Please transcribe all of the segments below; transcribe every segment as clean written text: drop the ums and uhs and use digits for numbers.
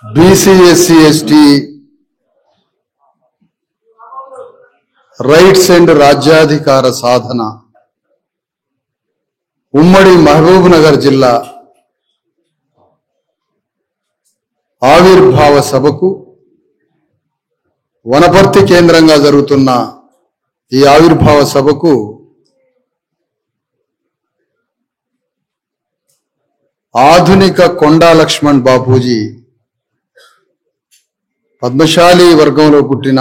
BC SC ST rights and రాజ్యాధికార సాధన ఉమ్మడి మహబూబ్ నగర్ జిల్లా ఆవిర్భావ సభకు వనపర్తి కేంద్రంగా జరుగుతున్న ఈ ఆవిర్భావ సభకు ఆధునిక కొండా లక్ష్మణ్ బాపూజీ పద్మశాలి వర్గంలో పుట్టిన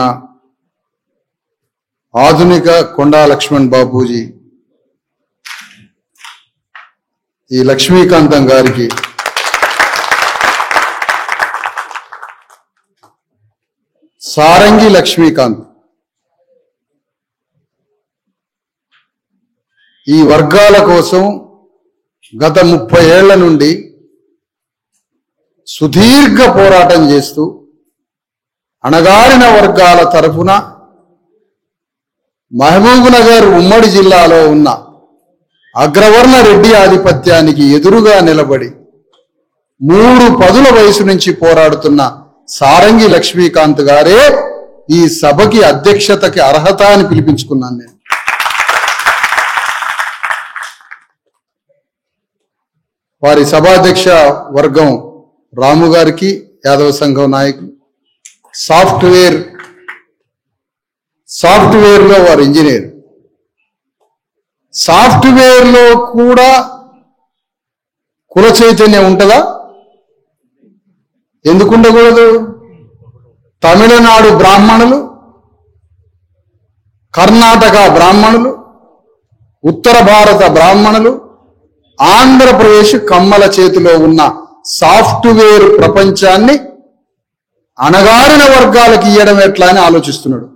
ఆధునిక కొండా లక్ష్మణ్ బాపూజీ ఈ లక్ష్మీకాంతం గారికి సారంగి లక్ష్మీకాంత్ ఈ వర్గాల కోసం గత 30 ఏళ్ల నుండి సుదీర్ఘ పోరాటం చేస్తూ అణగారిన వర్గాల తరఫున మహబూబ్ నగర్ ఉమ్మడి జిల్లాలో ఉన్న అగ్రవర్ణ రెడ్డి ఆధిపత్యానికి ఎదురుగా నిలబడి 3 పదుల వయసు నుంచి పోరాడుతున్న సారంగి లక్ష్మీకాంత్ గారే ఈ సభకి అధ్యక్షతకి అర్హత అని పిలిపించుకున్నాను నేను. వారి సభాధ్యక్ష వర్గం రాము గారికి, యాదవ సంఘం నాయకులు, సాఫ్ట్వేర్ లో వారు ఇంజనీర్. సాఫ్ట్వేర్ లో కూడా కుల చైతన్యం ఉంటుందా? ఎందుకు ఉండకూడదు? తమిళనాడు బ్రాహ్మణులు, కర్ణాటక బ్రాహ్మణులు, ఉత్తర భారత బ్రాహ్మణులు, ఆంధ్రప్రదేశ్ కమ్మల చేతిలో ఉన్న సాఫ్ట్వేర్ ప్రపంచాన్ని అణగారిన వర్గాలకు ఇవ్వడం ఎట్లా అని ఆలోచిస్తున్నాడు.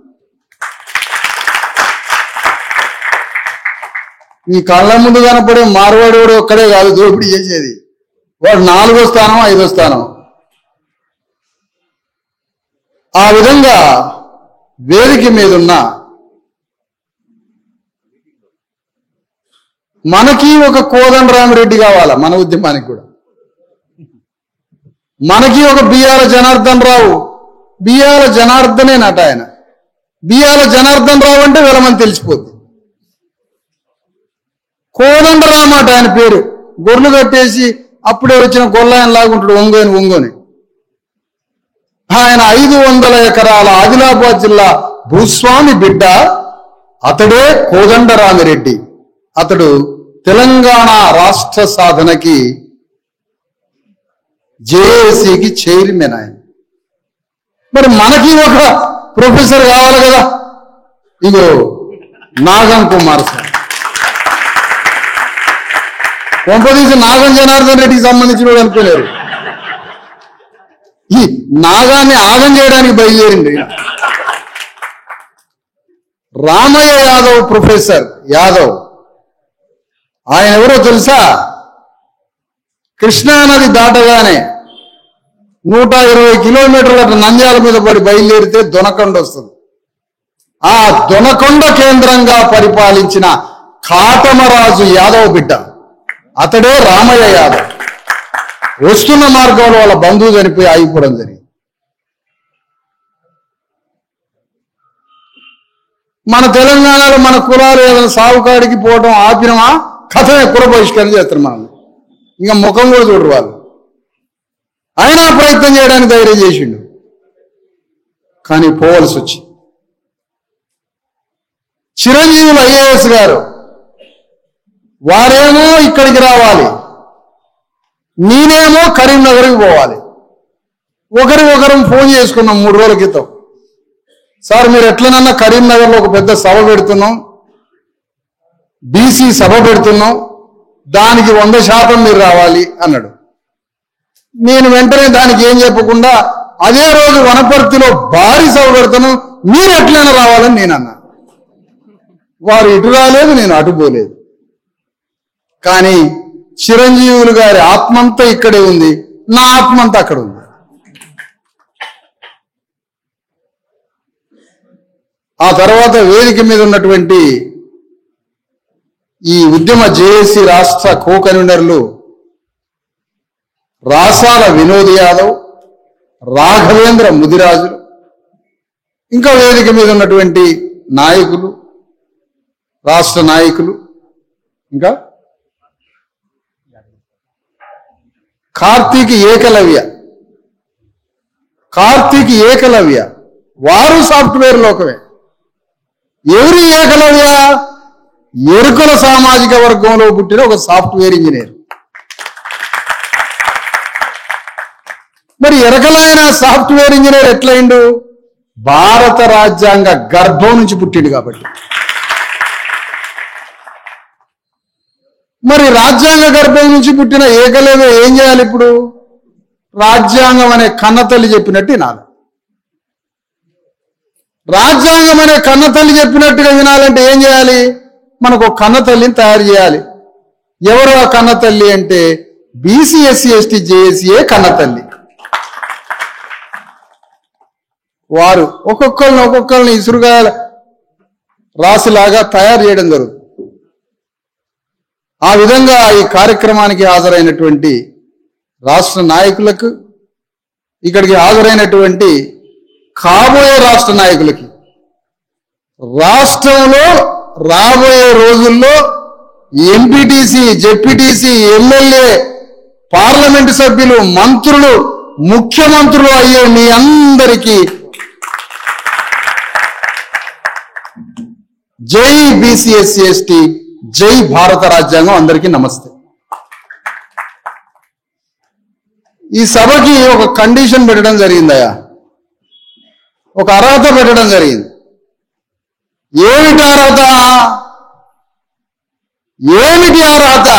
ఈ కళ్ళ ముందు కనపడే మార్వాడి వాడు ఒక్కడే కాదు దోపిడీ చేసేది, వాడు 4వ స్థానం 5వ స్థానం. ఆ విధంగా వేదిక మీదున్న మనకి ఒక కోదండరామిరెడ్డి కావాలా, మన ఉద్యమానికి కూడా. మనకి ఒక బియ్యాల జనార్దన్ రావు, బియ్యాల జనార్దనే నట ఆయన. బియ్యాల జనార్దన్ రావు అంటే వెలమని తెలిసిపోద్ది. కోదండరామ అట ఆయన పేరు. గొర్రెలు కట్టేసి అప్పుడే వచ్చిన గొల్లాయన లాగుంటాడు, ఒంగోని. ఆయన 500 ఎకరాల ఆదిలాబాద్ జిల్లా భూస్వామి బిడ్డ. అతడే కోదండరామిరెడ్డి. అతడు తెలంగాణ రాష్ట్ర సాధనకి జేఏసీకి చైర్మన్ ఆయన. మరి మనకి ఒక ప్రొఫెసర్ కావాలి కదా. ఇగో నాగం కుమార్ సార్, కొంపదీసి నాగం జనార్దన్ రెడ్డికి సంబంధించిన వాడు అనుకోలేరు. ఈ నాగాన్ని ఆగం చేయడానికి బయలుదేరింది. రామయ్య యాదవ్, ప్రొఫెసర్ యాదవ్, ఆయన ఎవరో తెలుసా? కృష్ణానది దాటగానే 120 కిలోమీటర్ల నంద్యాల మీద పడి బయలుదేరితే దొనకొండ వస్తుంది. ఆ దొనకొండ కేంద్రంగా పరిపాలించిన కాటమరాజు యాదవ్ బిడ్డ. అతడే రామయ్య యాదవ్. వస్తున్న మార్గంలో వాళ్ళ బంధువు చనిపోయి ఆగిపోవడం జరిగింది. మన తెలంగాణలో మన కులాలు ఏదైనా సాగుకాడికి పోవడం ఆపినమా, కథమే కుల బహిష్కరణ చేస్తారు మనం. ఇంకా ముఖం కూడా చూడరు వాళ్ళు. అయినా ప్రయత్నం చేయడానికి ధైర్యం చేసిండు, కానీ పోవలసి వచ్చి. చిరంజీవులు ఐఏఎస్ గారు, వారేమో ఇక్కడికి రావాలి, నేనేమో కరీంనగర్కి పోవాలి. ఒకరం ఫోన్ చేసుకున్నాం 3 రోజుల క్రితం. సార్ మీరు ఎట్లనన్నా కరీంనగర్లో ఒక పెద్ద సభ పెడుతున్నాం, బీసీ సభ పెడుతున్నాం, దానికి 100% మీరు రావాలి అన్నాడు. నేను వెంటనే దానికి ఏం చెప్పకుండా అదే రోజు వనపర్తిలో భారీ సభ పెడుతున్నాం, మీరు ఎట్లైనా రావాలని నేను అన్నా. వారు ఇటు రాలేదు, నేను అటు పోలేదు. కానీ చిరంజీవులు గారి ఆత్మంతా ఇక్కడే ఉంది, నా ఆత్మంతా అక్కడ ఉంది. ఆ తర్వాత వేదిక మీద ఉన్నటువంటి ఈ ఉద్యమ జేఏసీ రాష్ట్ర కో కన్వీనర్లు రాసాల వినోద్ యాదవ్, రాఘవేంద్ర ముదిరాజులు, ఇంకా వేదిక మీద ఉన్నటువంటి నాయకులు, రాష్ట్ర నాయకులు, ఇంకా కార్తీక్ ఏకలవ్య వారు సాఫ్ట్వేర్ లోకమే. ఎవరి ఏకలవ్య? ఎరుకల సామాజిక వర్గంలో పుట్టిన ఒక సాఫ్ట్వేర్ ఇంజనీర్. మరి ఎరకలైన సాఫ్ట్వేర్ ఇంజనీర్ ఎట్లయిండు? భారత రాజ్యాంగ గర్భం నుంచి పుట్టిండు కాబట్టి. మరి రాజ్యాంగ గర్భం నుంచి పుట్టిన ఏకలవ్య ఏం చేయాలి ఇప్పుడు? రాజ్యాంగం అనే కన్నతల్లి చెప్పినట్టు వినాలి. రాజ్యాంగం అనే కన్నతల్లి చెప్పినట్టుగా వినాలంటే ఏం చేయాలి? మనకు ఒక కన్నతల్లిని తయారు చేయాలి. ఎవరు ఆ కన్నతల్లి అంటే బీసీ ఎస్సీ ఎస్టీ జేఏసీఏ కన్నతల్లి. వారు ఒక్కొక్కరిని ఇసురుగా రాసిలాగా తయారు చేయడం జరుగుతుంది. ఆ విధంగా ఈ కార్యక్రమానికి హాజరైనటువంటి రాష్ట్ర నాయకులకు, ఇక్కడికి హాజరైనటువంటి కాబోయే రాష్ట్ర నాయకులకి, రాష్ట్రంలో రాబోయే రోజుల్లో ఎంపీటీసీ, జెడ్పీటీసీ, ఎమ్మెల్యే, పార్లమెంటు సభ్యులు, మంత్రులు, ముఖ్యమంత్రులు అయ్యే మీ అందరికీ జై బీసీ ఎస్సీ ఎస్టీ, జై భారత రాజ్యాంగం. అందరికీ నమస్తే. ఈ సభకి ఒక కండిషన్ పెట్టడం జరిగిందయ్యా, ఒక అర్హత పెట్టడం జరిగింది. ఏమిటి అర్హత?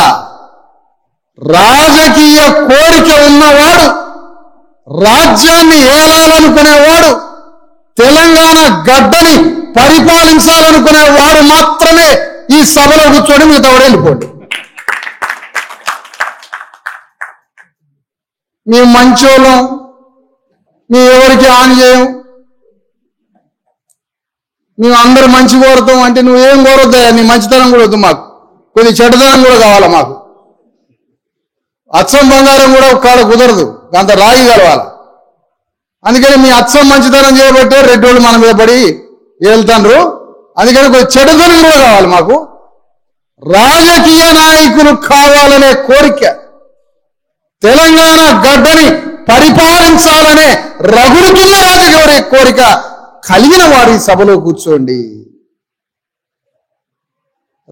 రాజకీయ కోరిక ఉన్నవాడు, రాజ్యాన్ని ఏలాలనుకునేవాడు, తెలంగాణ గడ్డని పరిపాలించాలనుకునేవాడు మాత్రమే ఈ సభలో కూర్చొని మిగతా వాడు వెళ్ళిపోండి. మేము మంచోళ్ళం, మేము ఎవరికి హాని చేయం, మేము అందరు మంచి కోరుతాం అంటే నువ్వేం కోరొద్దా? నీ మంచితనం కూడా వద్దు, మాకు కొద్ది చెడ్డతనం కూడా కావాలా. మాకు అచ్చం బంగారం కూడా ఒక కాడ కుదరదు, అంత రాయి కలవాలి. అందుకని మీ అచ్చం మంచితనం చేయబట్టే రెడ్డోళ్ళు మన మీద పడి వెళ్తాండ్రు. అందుకని కొద్ది చెడ్డతనం కూడా కావాలి మాకు. రాజకీయ నాయకులు కావాలనే కోరిక, తెలంగాణ గడ్డని పరిపాలించాలనే రగులుతున్న రాజకీయ కోరిక కలిగిన వారి సభలో కూర్చోండి.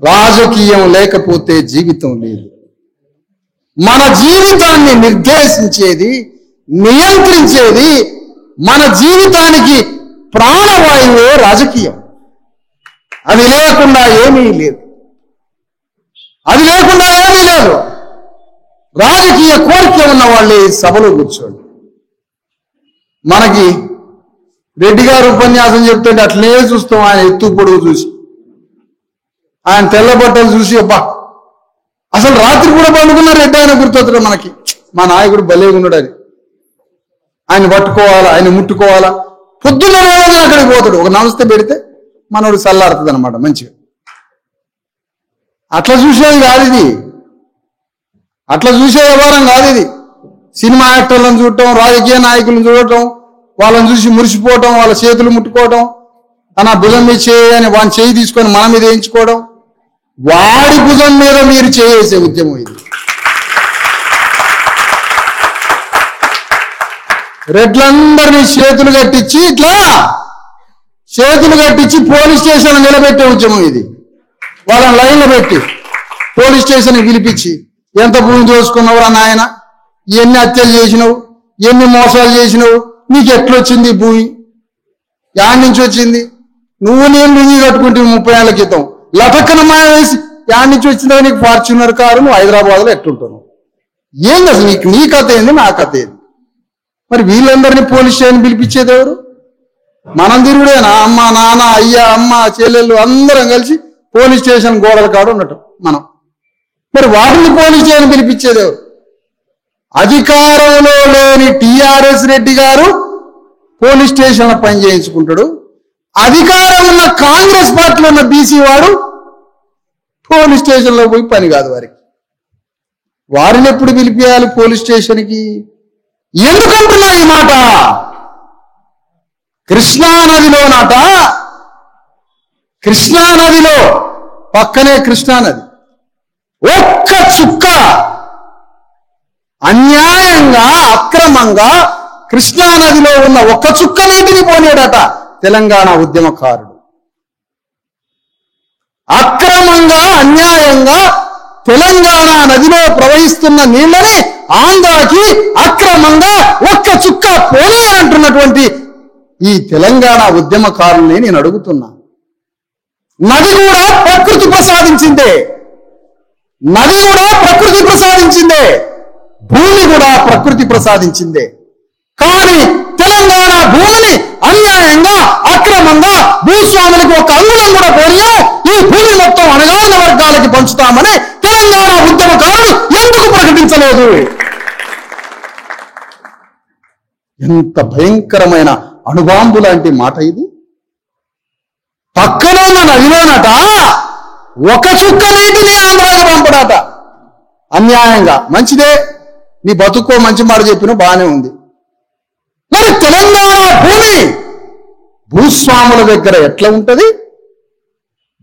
రాజకీయం లేకపోతే జీవితం లేదు. మన జీవితాన్ని నిర్దేశించేది, నియంత్రించేది, మన జీవితానికి ప్రాణవాయువే రాజకీయం. అది లేకుండా ఏమీ లేదు. రాజకీయ కోరిక ఉన్న వాళ్ళే ఈ సభలో కూర్చోండి. మనకి రెడ్డి గారు ఉపన్యాసం చెప్తుంటే అట్లే చూస్తాం. ఆయన ఎత్తు పొడుగు చూసి, ఆయన తెల్ల బట్టలు చూసి, అబ్బా అసలు రాత్రి కూడా పండుకున్న రెడ్డి ఆయన గుర్తొస్తాడు మనకి. మా నాయకుడు భలేగా ఉన్నాడు అని. ఆయన పట్టుకోవాలా, ఆయన ముట్టుకోవాలా. పొద్దున్న రోజు అక్కడికి పోతాడు, ఒక నమస్తే పెడితే మనోడు చల్లారుతుంది అనమాట మంచిగా. అట్లా చూసేది కాదు ఇది, అట్లా చూసే వ్యవహారం కాదు ఇది. సినిమా యాక్టర్లను చూడటం, రాజకీయ నాయకులను చూడటం, వాళ్ళని చూసి మురిసిపోవటం, వాళ్ళ చేతులు ముట్టుకోవటం, తన భుజం మీద చేయని వాని చేయి తీసుకొని మన మీద వేయించుకోవడం, వాడి భుజం మీద మీరు చేసే ఉద్యమం ఇది. రెడ్లందరినీ చేతులు కట్టించి పోలీస్ స్టేషన్ నిలబెట్టే ఉద్యమం ఇది. వాళ్ళని లైన్లో పెట్టి పోలీస్ స్టేషన్ పిలిపించి, ఎంత భూమి దోచుకున్నావురా నాయన, ఎన్ని హత్యలు చేసినావు, ఎన్ని మోసాలు చేసినావు, నీకు ఎట్లొచ్చింది భూమి, యాడ్ నుంచి వచ్చింది, నువ్వు నేను లుంగి కట్టుకుంటే 30 ఏళ్ల క్రితం లటక్కన మాయ వేసి యాడ్ నుంచి వచ్చిందా నీకు ఫార్చునర్ కారు, నువ్వు హైదరాబాద్లో ఎట్లుంటావు, ఏంది అసలు నీ కథ ఏంది, నా కథ ఏంది? మరి వీళ్ళందరినీ పోలీస్ స్టేషన్ పిలిపించేది ఎవరు? మనం తిరుగుడేనా? అమ్మ, నాన్న, అయ్య, అమ్మ, చెల్లెళ్ళు అందరం కలిసి పోలీస్ స్టేషన్ గోడల కాడ ఉన్నట్టు మనం. మరి వాటిని పోలీస్ స్టేషన్ పిలిపించేది ఎవరు? అధికారంలో లేని టిఆర్ఎస్ రెడ్డి గారు పోలీస్ స్టేషన్లో పని చేయించుకుంటాడు. అధికారం ఉన్న కాంగ్రెస్ పార్టీలో ఉన్న బీసీ వాడు పోలీస్ స్టేషన్లో పోయి పని కాదు వారికి. వారిని ఎప్పుడు పిలిపియాలి పోలీస్ స్టేషన్కి? ఎందుకంటున్నా ఈ మాట? కృష్ణానదిలోనట, కృష్ణానదిలో పక్కనే కృష్ణానది, ఒక్క చుక్క అన్యాయంగా అక్రమంగా కృష్ణానదిలో ఉన్న ఒక్క చుక్క నీటిని పోనేడట తెలంగాణ ఉద్యమకారుడు. అక్రమంగా అన్యాయంగా తెలంగాణ నదిలో ప్రవహిస్తున్న నీళ్ళని ఆంధ్రాకి అక్రమంగా ఒక్క చుక్క పోనీ అంటున్నటువంటి ఈ తెలంగాణ ఉద్యమకారుల్ని నేను అడుగుతున్నా. నది కూడా ప్రకృతి ప్రసాదించిందే, నది కూడా ప్రకృతి ప్రసాదించిందే, భూమి కూడా ప్రకృతి ప్రసాదించిందే. కానీ తెలంగాణ భూమిని అన్యాయంగా అక్రమంగా భూస్వాములకు ఒక అంగుళం కూడా పోనీయో, ఈ భూమి మొత్తం అణగారిన వర్గాలకి పంచుతామని తెలంగాణ ఉద్యమకారులు ఎందుకు ప్రకటించలేదు? ఎంత భయంకరమైన అణుబాంబు లాంటి మాట ఇది. పక్కన ఉన్న నదిలోనట ఒక చుక్క నీటిని ఆంధ్రాకు పంపడాట అన్యాయంగా. మంచిదే, నీ బతుకో మంచి మాట చెప్పినా బాగానే ఉంది. మరి తెలంగాణ భూమి భూస్వాముల దగ్గర ఎట్లా ఉంటది?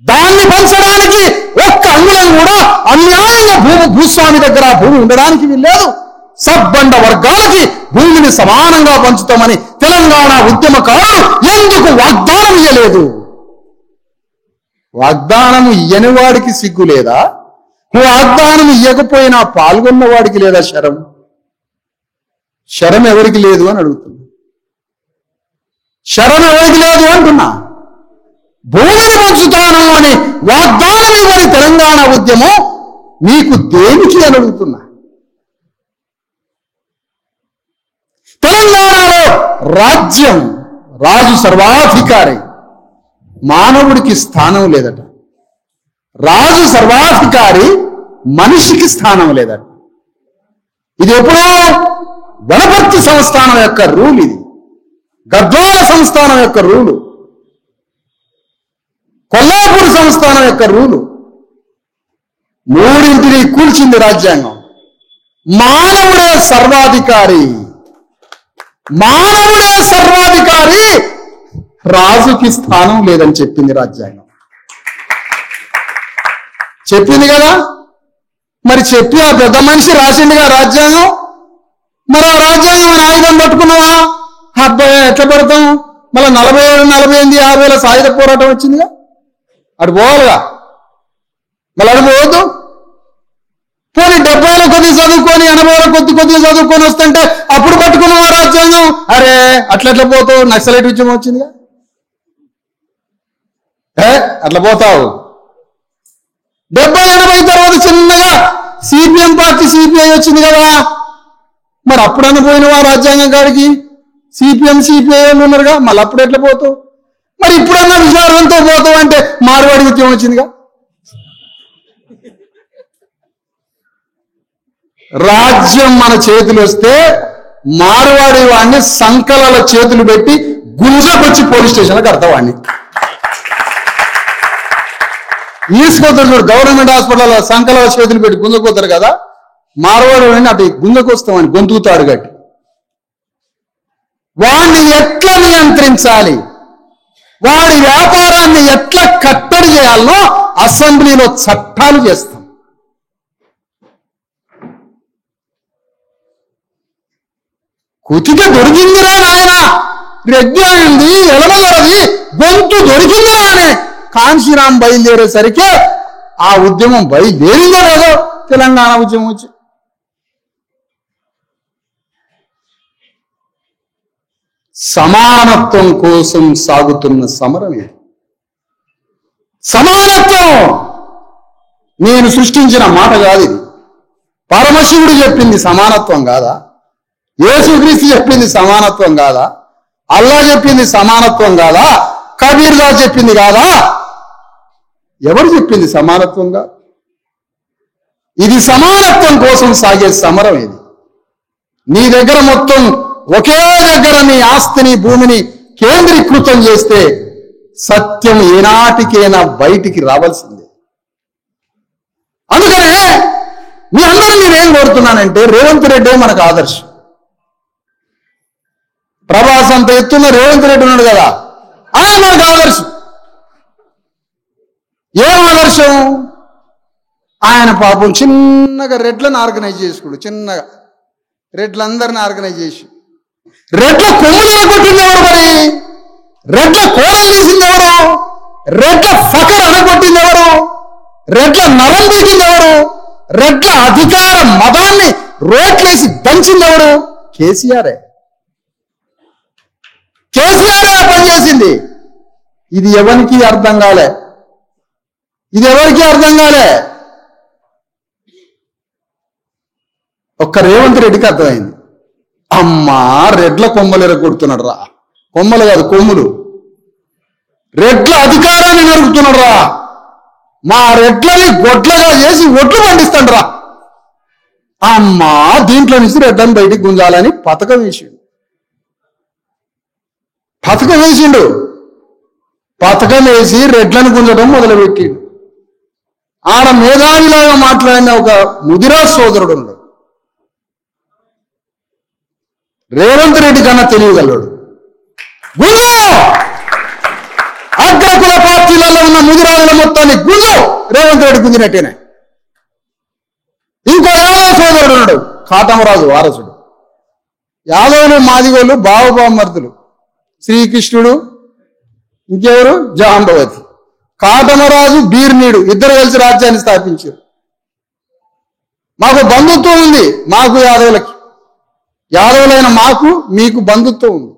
దాన్ని పంచడానికి ఒక్క అంగుళం కూడా అన్యాయంగా భూస్వామి దగ్గర భూమి ఉండడానికి వీల్లేదు. సబ్బండ వర్గాలకి భూమిని సమానంగా పంచుతామని తెలంగాణ ఉద్యమకారులు ఎందుకు వాగ్దానం ఇయ్యలేదు? వాగ్దానం ఇయ్యని వాడికి సిగ్గు లేదా? వాగ్దానం ఇయ్యకపోయినా పాల్గొన్న వాడికి లేదా శరం? శరం ఎవరికి లేదు అని అడుగుతున్నా. శరం ఎవరికి లేదు అంటున్నా. భూమిని పంచుతాను అని వాగ్దానం ఇవ్వని తెలంగాణ ఉద్యమం మీకు దేనికి అని అడుగుతున్నా. తెలంగాణలో రాజ్యం, రాజు సర్వాధికారి, మానవుడికి స్థానం లేదట. రాజు సర్వాధికారి, మనిషికి స్థానం లేదట. ఇది ఎప్పుడో వనపర్తి సంస్థానం యొక్క రూల్, ఇది గద్వాల సంస్థానం యొక్క రూలు, కొల్లాపూర్ సంస్థానం యొక్క రూలు. మూడింటిని కూల్చింది రాజ్యాంగం. మానవుడే సర్వాధికారి, మానవుడే సర్వాధికారి, రాజుకి స్థానం లేదని చెప్పింది రాజ్యాంగం. చెప్పింది కదా. మరి చెప్పి ఆ పెద్ద మనిషి రాసిండిగా రాజ్యాంగం. మరి ఆ రాజ్యాంగం అని ఆయుధం పట్టుకున్నావా? అబ్బాయి ఎట్లా పెడతాం? మళ్ళీ 47, 48, 50 సాయుధ పోరాటం వచ్చిందిగా, అటు పోవాలిగా. మళ్ళీ అటు పోవద్దు. పోనీ 70లో కొద్దిగా చదువుకొని 80లో కొద్దిగా చదువుకొని వస్తుంటే అప్పుడు పట్టుకున్నావా రాజ్యాంగం? అరే అట్లెట్లా పోతావు? నక్సలైట్ ఉద్యమం వచ్చిందిగా, అట్లా పోతావు. 70, 80 తర్వాత చిన్నగా సిపిఎం పార్టీ సిపిఐ వచ్చింది కదా, మరి అప్పుడన్నా పోయినవా రాజ్యాంగం కాడికి? సిపిఎం సిపిఐ ఉన్నారుగా, మళ్ళీ అప్పుడు ఎట్లా పోతావు? మరి ఇప్పుడన్నా విచారంతో పోతావు అంటే మార్వాడి ఉద్యమం వచ్చిందిగా. రాజ్యం మన చేతులు వస్తే మార్వాడి వాడిని సంకలాల చేతులు పెట్టి గుంజకొచ్చి పోలీస్ స్టేషన్కి కడతావాడిని. ఈసుకొస్తారు చూడు, గవర్నమెంట్ హాస్పిటల్ సంకలాల చేతులు పెట్టి గుంజకొస్తారు కదా, మార్వాడి వాడిని అటు గుంజకొస్తామని గొంతుకుతాడు గట్టి. వాడిని ఎట్లా నియంత్రించాలి, వాడి వ్యాపారాన్ని ఎట్లా కట్టడి చేయాలనో అసెంబ్లీలో చట్టాలు చేస్తాం. కుతిక దొరికిందిరా నాయన, రెడ్డి అయింది, ఎలమలది, గొంతు దొరికిందిరా అని కాంశీరాం బయలుదేరేసరికి ఆ ఉద్యమం బయలుదేరిందో లేదో తెలంగాణ ఉద్యమం వచ్చి. సమానత్వం కోసం సాగుతున్న సమరం ఇది. సమానత్వం నేను సృష్టించిన మాట కాదు ఇది. పరమశివుడు చెప్పింది సమానత్వం కాదా? యేసుక్రీస్తు చెప్పింది సమానత్వం కాదా? అల్లా చెప్పింది సమానత్వం కాదా? కబీర్ దాస్ చెప్పింది కాదా? ఎవరు చెప్పింది సమానత్వంగా? ఇది సమానత్వం కోసం సాగే సమరం ఇది. నీ దగ్గర మొత్తం ఒకే దగ్గర నీ ఆస్తిని భూమిని కేంద్రీకృతం చేస్తే సత్యం ఏనాటికైనా బయటికి రావాల్సిందే. అందుకనే మీ అందరూ నేనేం కోరుతున్నానంటే, రేవంత్ రెడ్డి మనకు ఆదర్శం. ప్రభాస్ అంత ఎత్తున్న రేవంత్ రెడ్డి ఉన్నాడు కదా, ఆయన మనకు ఆదర్శం. ఏం ఆదర్శం? ఆయన పాపం చిన్నగా రెడ్లను ఆర్గనైజ్ చేసుకుడు, చిన్నగా రెడ్లందరినీ ఆర్గనైజ్ చేసి రెడ్ల కొమ్ములు అనగొట్టింది ఎవరు? మరి రెడ్ల కోడలు తీసింది ఎవరు? రెడ్ల ఫకర్ అనగొట్టింది ఎవరు? రెడ్ల నరం పీకింది ఎవరు? రెడ్ల అధికార మతాన్ని రోట్లేసి దంచింది ఎవరు? కేసీఆరే. కేసీఆరే పనిచేసింది. ఇది ఎవరికి అర్థం కాలే, ఇది ఎవరికి అర్థం కాలే. ఒక్క రేవంత్ రెడ్డికి అర్థమైంది. అమ్మా, రెడ్ల కొమ్మలు ఎరగొడుతున్నాడు రా, కొమ్మలు కాదు కొమ్ములు, రెడ్ల అధికారాన్ని నరుకుతున్నాడు రా, మా రెడ్లని గొడ్లగా చేసి ఒట్లు పండిస్తాడు రా. అమ్మా, దీంట్లో నుంచి రెడ్లను బయటికి గుంజాలని పథకం వేసిండు. పథకం వేసి రెడ్లను గుంజడం మొదలుపెట్టిండు. ఆడ మేధావిలాగా మాట్లాడిన ఒక ముదిరాజ్ సోదరుడు ఉన్నాడు, రేవంత్ రెడ్డి కన్నా తెలియగలడు. గుంజు, అగ్రకుల పార్టీలలో ఉన్న ముదిరాజుల మొత్తాన్ని గుంజు, రేవంత్ రెడ్డి గుంజినట్టేనే. ఇంకో యాదవ సోదరుడు ఉన్నాడు, కాటమరాజు వారసుడు. యాదవులు మాదిగోళ్ళు బావబామర్దులు, శ్రీకృష్ణుడు, ఇంకెవరు, జాంబవతి. కాటమరాజు బీర్నీడు ఇద్దరు కలిసి రాజ్యాన్ని స్థాపించారు. మాకు బంధుత్వం ఉంది, మాకు యాదవులకి, యాదవులైన మాకు మీకు బంధుత్వం ఉంది.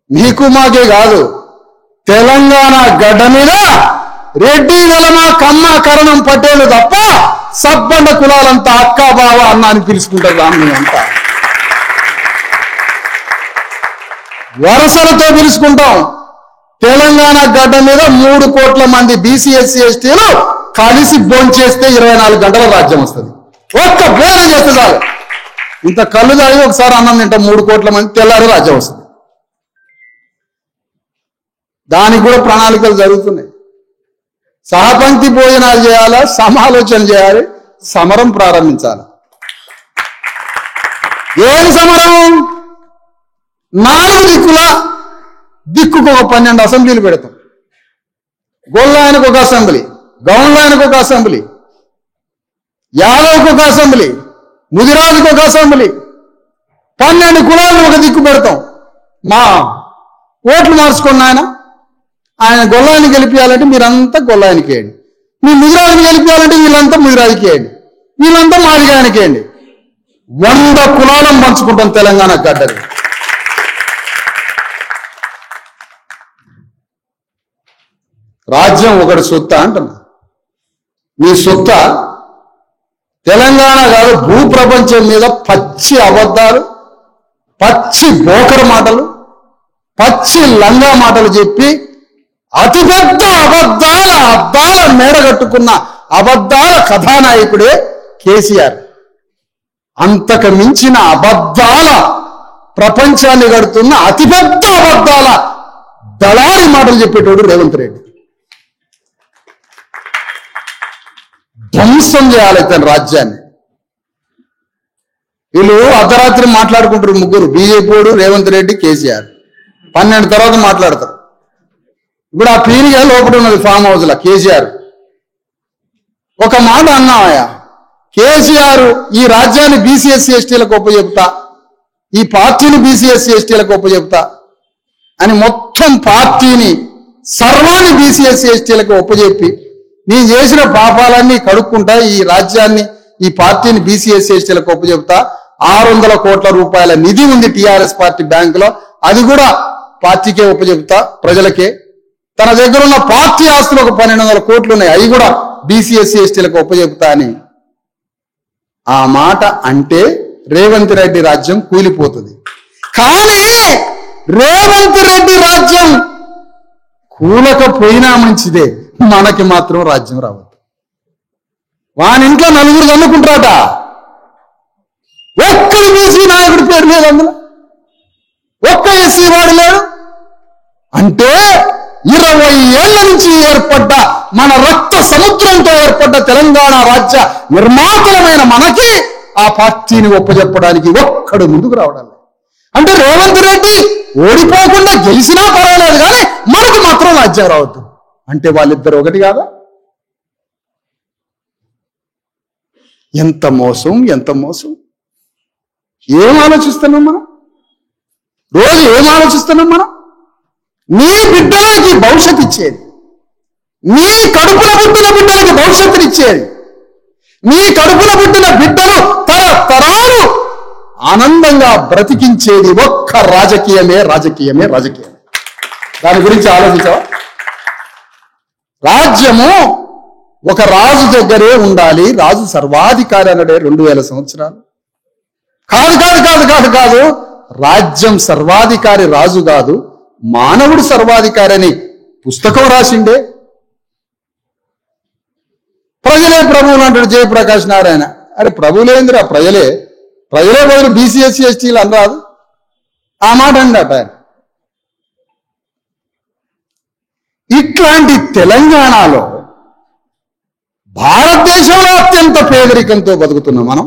మీకు మాకే కాదు, తెలంగాణ గడ్డ మీద రెడ్డి, వెలమ, కమ్మ, కరణం, పటేలు తప్ప సబ్బండ కులాలంతా అక్క, బావ, అన్న అని పిలుచుకుంటారు. దాన్ని అంతా వరసలతో పిలుచుకుంటాం. తెలంగాణ గడ్డ మీద 3 కోట్ల మంది బీసీ, ఎస్సీ, ఎస్టీలు కలిసి భోంచేస్తే 24 గంటల రాజ్యం వస్తుంది. ఒక్క భోజనం చేస్తే చాలు, ఇంత కళ్ళు తాగి ఒకసారి అన్నం తింటాం, 3 కోట్ల మంది, తెల్లారి రాజ్యం వస్తుంది. దానికి కూడా ప్రణాళికలు జరుగుతున్నాయి. సహపంక్తి భోజనాలు చేయాలా, సమాలోచన చేయాలి, సమరం ప్రారంభించాలి. ఏం సమరం? 4 దిక్కుల దిక్కుకు ఒక 12 అసెంబ్లీలు పెడతాం. గొల్లాయనకు ఒక అసెంబ్లీ, గౌన్లాయనకు ఒక అసెంబ్లీ, యాదవ్కి ఒక అసెంబ్లీ, ముదిరాజుకు ఒక అసెంబ్లీ, 12 కులాలను ఒక దిక్కు పెడతాం. మా ఓట్లు మార్చుకున్న ఆయన గొల్లాయని గెలిపించాలంటే మీరంతా గొల్లాయనికి వేయండి, మీ ముదిరాజుని గెలిపించాలంటే వీళ్ళంతా ముదిరాజుకి వేయండి, వీళ్ళంతా మాదిగానికి వేయండి. 100 కులాలను పంచుకుంటాం తెలంగాణ గడ్డని. రాజ్యం ఒకటి సొత్త అంటున్నా. మీ సొత్త తెలంగాణ కాదు, భూప్రపంచం మీద పచ్చి అబద్ధాలు, పచ్చి బోకర మాటలు, పచ్చి లంగా మాటలు చెప్పి అతిపెద్ద అద్దాల మేడగట్టుకున్న అబద్ధాల కథానాయకుడే కేసీఆర్. అంతకు మించిన అబద్ధాల ప్రపంచాన్ని గడుతున్న అతిపెద్ద అబద్ధాల దళారి మాటలు చెప్పేటోడు రేవంత్ రెడ్డి. ధ్వంసం చేయాలి తన రాజ్యాన్ని. వీళ్ళు అర్ధరాత్రి మాట్లాడుకుంటారు ముగ్గురు, బీజేపీ, రేవంత్ రెడ్డి, కేసీఆర్. 12 తర్వాత మాట్లాడతారు. ఇప్పుడు ఆ పీరిగా లోపల ఉన్నది ఫామ్ హౌస్ లా. కేసీఆర్ ఒక మాట అన్నావయ్యా, కేసీఆర్ ఈ రాజ్యాన్ని బీసీఎస్సీ ఎస్టీలకు ఒప్పచెప్తా, ఈ పార్టీని బీసీఎస్సీ ఎస్టీలకు ఒప్పచెప్తా అని మొత్తం పార్టీని సర్వాన్ని బీసీఎస్సీ ఎస్టీలకు ఒప్పచెప్పి నీ చేసిన పాపాలన్నీ కడుక్కుంటా ఈ రాజ్యాన్ని, ఈ పార్టీని బీసీఎస్సీ ఎస్టీలకు ఒప్పచెప్తా. 600 కోట్ల రూపాయల నిధి ఉంది టీఆర్ఎస్ పార్టీ బ్యాంకులో, అది కూడా పార్టీకే ఒప్పచెప్తా, ప్రజలకే. తన దగ్గర ఉన్న పార్టీ ఆస్తులు ఒక 1200 కోట్లు ఉన్నాయి, అవి కూడా బీసీఎస్సీ ఎస్టీలకు ఒప్పచెప్తా అని ఆ మాట అంటే రేవంత్ రెడ్డి రాజ్యం కూలిపోతుంది. కానీ రేవంత్ రెడ్డి రాజ్యం కూలకపోయినా మంచిదే, మనకి మాత్రం రాజ్యం రావద్దు. వాని ఇంట్లో 4 అనుకుంటారట, ఒక్కడు బీసీ నాయకుడి పేరు లేదు, అందులో ఒక్క ఎస్సీ వాడు లేడు. అంటే 20 ఏళ్ల నుంచి ఏర్పడ్డ మన రక్త సముద్రంతో ఏర్పడ్డ తెలంగాణ రాజ్య నిర్మాతలమైన మనకి ఆ పార్టీని ఒప్పజెప్పడానికి ఒక్కడు ముందుకు రావడం లేదు. అంటే రేవంత్ రెడ్డి ఓడిపోకుండా గెలిచినా పర్వాలేదు కానీ మనకు మాత్రం రాజ్యం రావద్దు అంటే వాళ్ళిద్దరు ఒకటి కాదా? ఎంత మోసం, ఎంత మోసం! ఏం ఆలోచిస్తున్నాం మనం? రోజు ఏం ఆలోచిస్తున్నాం మనం? నీ బిడ్డలకి భవిష్యత్తు ఇచ్చేది, నీ కడుపున పుట్టిన బిడ్డలకి భవిష్యత్తునిచ్చేది, నీ కడుపున పుట్టిన బిడ్డలు తరతరాలు ఆనందంగా బ్రతికించేది ఒక్క రాజకీయమే, రాజకీయమే, రాజకీయమే. దాని గురించి ఆలోచించావా? రాజ్యము ఒక రాజు దగ్గరే ఉండాలి, రాజు సర్వాధికారి అన్నడే 2000 సంవత్సరాలు. కాదు కాదు కాదు కాదు కాదు రాజ్యం సర్వాధికారి రాజు కాదు, మానవుడు సర్వాధికారి అని పుస్తకం రాసిండే. ప్రజలే ప్రభువులు అంటాడు జయప్రకాష్ నారాయణ. అరే ప్రభువులేందిరా, ప్రజలే బదులు బీసీ ఎస్సీ ఎస్టీలు అనరాదు, ఆ మాట అండట ఆయన. ఇట్లాంటి తెలంగాణలో భారతదేశంలో అత్యంత పేదరికంతో బతుకుతున్నాం మనం.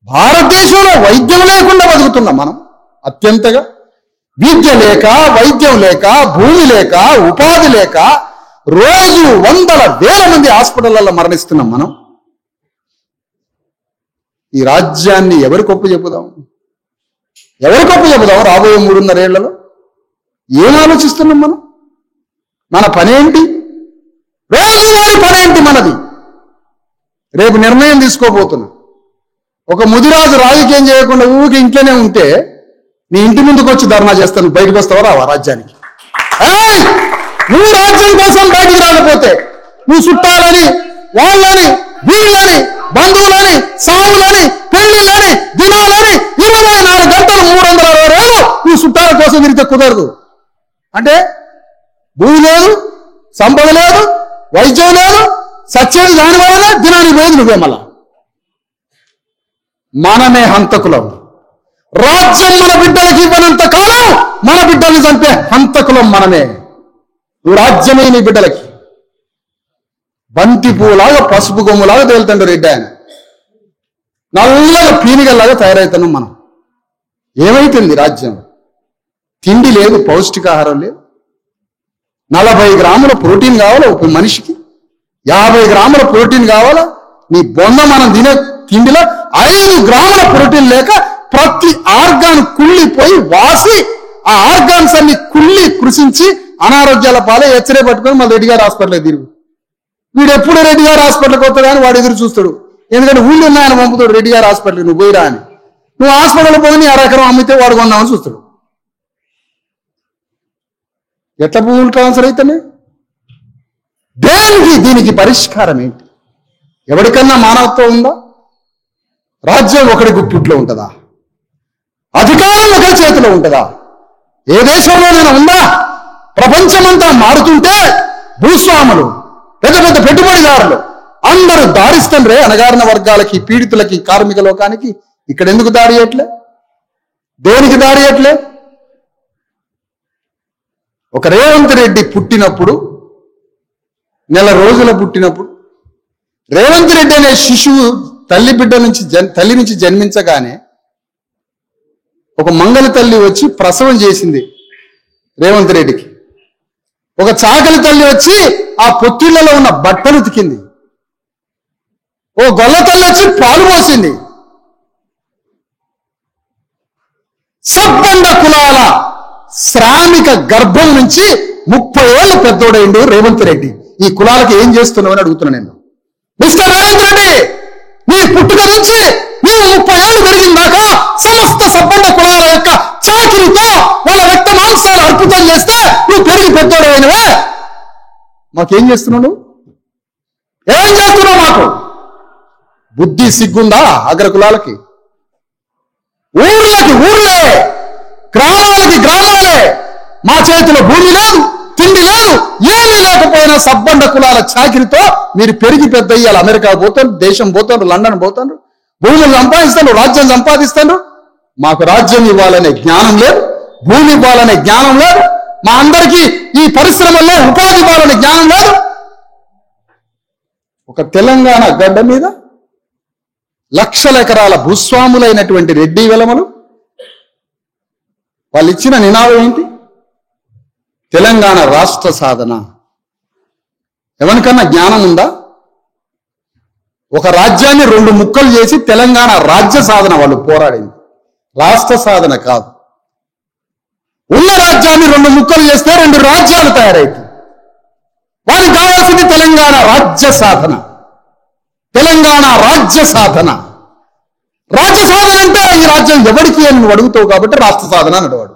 భారతదేశంలో వైద్యం లేకుండా బతుకుతున్నాం మనం అత్యంతగా. విద్య లేక, వైద్యం లేక, భూమి లేక, ఉపాధి లేక రోజు వందల వేల మంది హాస్పిటళ్లలో మరణిస్తున్నాం మనం. ఈ రాజ్యాన్ని ఎవరి గొప్ప చెప్పుదాం? రాబోయే 3.5 ఏళ్లలో ఏం ఆలోచిస్తున్నాం మనం? మన పనేంటి? రోజువారి పనేంటి మనది? రేపు నిర్ణయం తీసుకోబోతున్నాం. ఒక ముదిరాజు రాజకీయం చేయకుండా ఊరికి ఇంట్లోనే ఉంటే నీ ఇంటి ముందుకు వచ్చి ధర్నా చేస్తాను, బయటకు వస్తావా రావా రాజ్యానికి? నువ్వు రాజ్యం కోసం బయటికి రాకపోతే నువ్వు చుట్టాలని, వాళ్ళని, వీళ్ళని, బంధువులని, సావులని, పెళ్లిళ్ళని, దినాలని 24 గంటలు 360 రోజులు నువ్వు చుట్టాల కోసం తిరిగితే కుదరదు. అంటే భూమి లేదు, సంపద లేదు, వైద్యం లేదు, సచ్చేది దాని వల్లనే దినానికి పోయేది నువ్వే. మళ్ళా మనమే హంతకులం. రాజ్యం మన బిడ్డలకి ఇవ్వనంత కాలం మన బిడ్డల్ని చంపే హంతకులం మనమే. నువ్వు రాజ్యమే నీ బిడ్డలకి. బంతి పువ్వులాగా, పసుపు కొమ్ములాగా తేలుతాడు రెడ్డి ఆయన. నల్లగా పీనిగల్లాగా తయారవుతున్నాం మనం. ఏమైతుంది రాజ్యం? తిండి లేదు, పౌష్టికాహారం లేదు. 40 గ్రాముల ప్రోటీన్ కావాలా ఒక మనిషికి, 50 గ్రాముల ప్రోటీన్ కావాలా? నీ బొంద మనం తినే తిండిలో 5 గ్రాముల ప్రోటీన్ లేక ప్రతి ఆర్గాన్ కుళ్ళిపోయి వాసి ఆ ఆర్గాన్స్ అన్ని కుళ్ళి కృషించి అనారోగ్యాల పాలే హెచ్చరే పట్టుకొని మళ్ళీ రెడ్డి గారు హాస్పిటల్ తిరుగు. వీడు ఎప్పుడు రెడ్డి గారు హాస్పిటల్కి వస్తాడు కానీ వాడు ఎదురు చూస్తాడు. ఎందుకంటే ఊళ్ళు ఉన్నాయని పంపుతాడు రెడ్డి గారు హాస్పిటల్కి, నువ్వు పోయిరా అని. నువ్వు హాస్పిటల్ పోయి నీ అరెకరం అమ్మితే వాడు కొందామని చూస్తాడు. ఎట్లా భూములు ట్రాన్స్ఫర్ అయితేనే? దీనికి పరిష్కారం ఏంటి? ఎవరికన్నా మానవత్వం ఉందా? రాజ్యం ఒకటి గుప్పిట్లో ఉంటుందా? అధికారం ఒకరి చేతిలో ఉంటుందా? ఏ దేశంలోనైనా ఉందా? ప్రపంచమంతా మారుతుంటే భూస్వాములు, పెద్ద పెద్ద పెట్టుబడిదారులు అందరూ దారిస్తుండ్రే అణగారిన వర్గాలకి, పీడితులకి, కార్మిక లోకానికి. ఇక్కడ ఎందుకు దారి చేయట్లే? దేనికి దారి చేయట్లే? ఒక రేవంత్ రెడ్డి పుట్టినప్పుడు, నెల రోజుల పుట్టినప్పుడు, రేవంత్ రెడ్డి అనే శిశువు తల్లి నుంచి జన్మించగానే ఒక మంగళ తల్లి వచ్చి ప్రసవం చేసింది రేవంత్ రెడ్డికి. ఒక చాకలి తల్లి వచ్చి ఆ పొత్తిళ్లలో ఉన్న బట్టలు ఉతికింది. ఓ గొల్ల తల్లి వచ్చి పాలు పోసింది. సబ్బండ కులాల శ్రామిక గర్భం నుంచి 30 ఏళ్ళు పెద్దోడైండు రేవంత్ రెడ్డి. ఈ కులాలకి ఏం చేస్తున్నావు అని అడుగుతున్నా నేను. మిస్టర్ రేవంత్ రెడ్డి, నీ పుట్టుక నుంచి నీవు 30 ఏళ్ళు పెరిగిన దాకా సమస్త సబ్బండ కులాల యొక్క చాకిరితో వాళ్ళ రక్త మాంసాలు అర్పితం చేస్తే నువ్వు పెరిగి పెద్దోడైనవే. మాకేం చేస్తున్నావు? నువ్వు ఏం చేస్తున్నావు? మాకు బుద్ధి సిగ్గుందా? అగ్ర కులాలకి ఊర్లే, గ్రామాలకి గ్రామాలే. మా చేతిలో భూమి లేదు, తిండి లేదు, ఏమీ లేకపోయినా సబ్బండ కులాల చాకిరితో మీరు పెరిగి పెద్ద అయ్యాలి. అమెరికా పోతారు, దేశం పోతారు, లండన్ పోతారు, భూములు సంపాదిస్తాను, రాజ్యం సంపాదిస్తాను. మాకు రాజ్యం ఇవ్వాలనే జ్ఞానం లేదు, భూమి ఇవ్వాలనే జ్ఞానం లేదు, మా అందరికీ ఈ పరిశ్రమల్లో ఉపాధి ఇవ్వాలనే జ్ఞానం లేదు. ఒక తెలంగాణ గడ్డ మీద లక్షల ఎకరాల భూస్వాములైనటువంటి రెడ్డి వెలమలు వాళ్ళు ఇచ్చిన నినాదం ఏంటి? తెలంగాణ రాష్ట్ర సాధన. ఎవరికన్నా జ్ఞానం ఉందా? ఒక రాజ్యాన్ని 2 ముక్కలు చేసి తెలంగాణ రాజ్య సాధన వాళ్ళు పోరాడింది, రాష్ట్ర సాధన కాదు. ఉన్న రాజ్యాన్ని 2 ముక్కలు చేస్తే 2 రాజ్యాలు తయారైతాయి. వారికి కావాల్సింది తెలంగాణ రాజ్య సాధన. తెలంగాణ రాజ్య సాధన. రాజ్య సాధన అంటే ఈ రాజ్యం ఎవరికి అని నువ్వు అడుగుతావు కాబట్టి రాష్ట్ర సాధన అని అడిగాడు.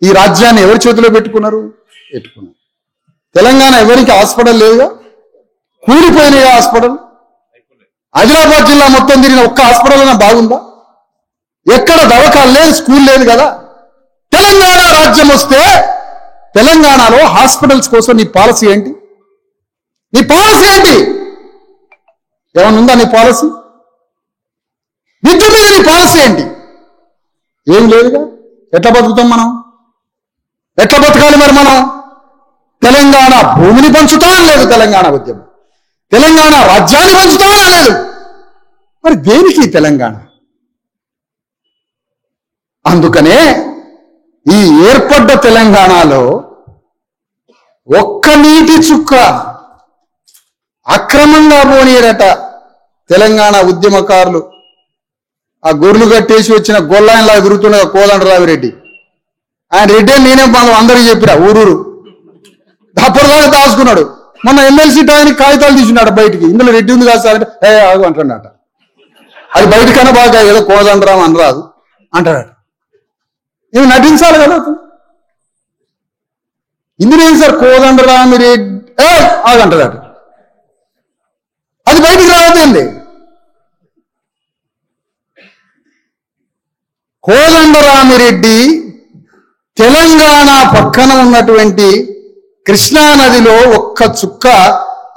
ఈ రాజ్యాన్ని ఎవరి చేతిలో పెట్టుకున్నారు? తెలంగాణ ఎవరికి హాస్పిటల్ లేదుగా, కూలిపోయినాయి హాస్పిటల్. ఆదిలాబాద్ జిల్లా మొత్తం తిరిగిన ఒక్క హాస్పిటల్ అయినా బాగుందా? ఎక్కడ దవాఖాన లేదు, స్కూల్ లేదు కదా. తెలంగాణ రాజ్యం వస్తే తెలంగాణలో హాస్పిటల్స్ కోసం నీ పాలసీ ఏంటి? నీ పాలసీ ఏంటి? ఏమన్నా ఉందా నీ పాలసీ? విద్య మీద నీ పాలసీ ఏంటి? ఏం లేదుగా. ఎట్లా బతుకుతాం మనం? ఎట్లా బతకాలి మరి మనం? తెలంగాణ భూమిని పంచుతాం లేదు తెలంగాణ ఉద్యమం, తెలంగాణ రాజ్యాన్ని పంచుతాం లేదు. మరి దేనికి తెలంగాణ? అందుకనే ఈ ఏర్పడ్డ తెలంగాణలో ఒక్క నీటి చుక్క అక్రమంగా పోనీరట తెలంగాణ ఉద్యమకారులు. ఆ గొర్రెలు కట్టేసి వచ్చిన గొల్లాయనలా తిరుగుతున్న కోదండరామిరెడ్డి, ఆయన రెడ్డి నేనే అందరికీ చెప్పిరా ఊరూరు. అప్పటిదాకా దాచుకున్నాడు. మొన్న ఎమ్మెల్సీ టైంకి కాగితాలు తీసుకున్నాడు బయటికి, ఇందులో రెడ్డి ఉంది కాదు సార్ అంటే ఆగు అంటున్నాడట. అది బయటకన్నా బాగా ఏదో కోదండరాం అనరాదు అంటాడట. ఇవి నటించాలి కదా. ఇందులో ఏం సార్ కోదండరామిరెడ్డి ఆగంటాడట. అది బయటికి రావద్దండి. కోదండరామిరెడ్డి తెలంగాణ పక్కన ఉన్నటువంటి కృష్ణానదిలో ఒక్క చుక్క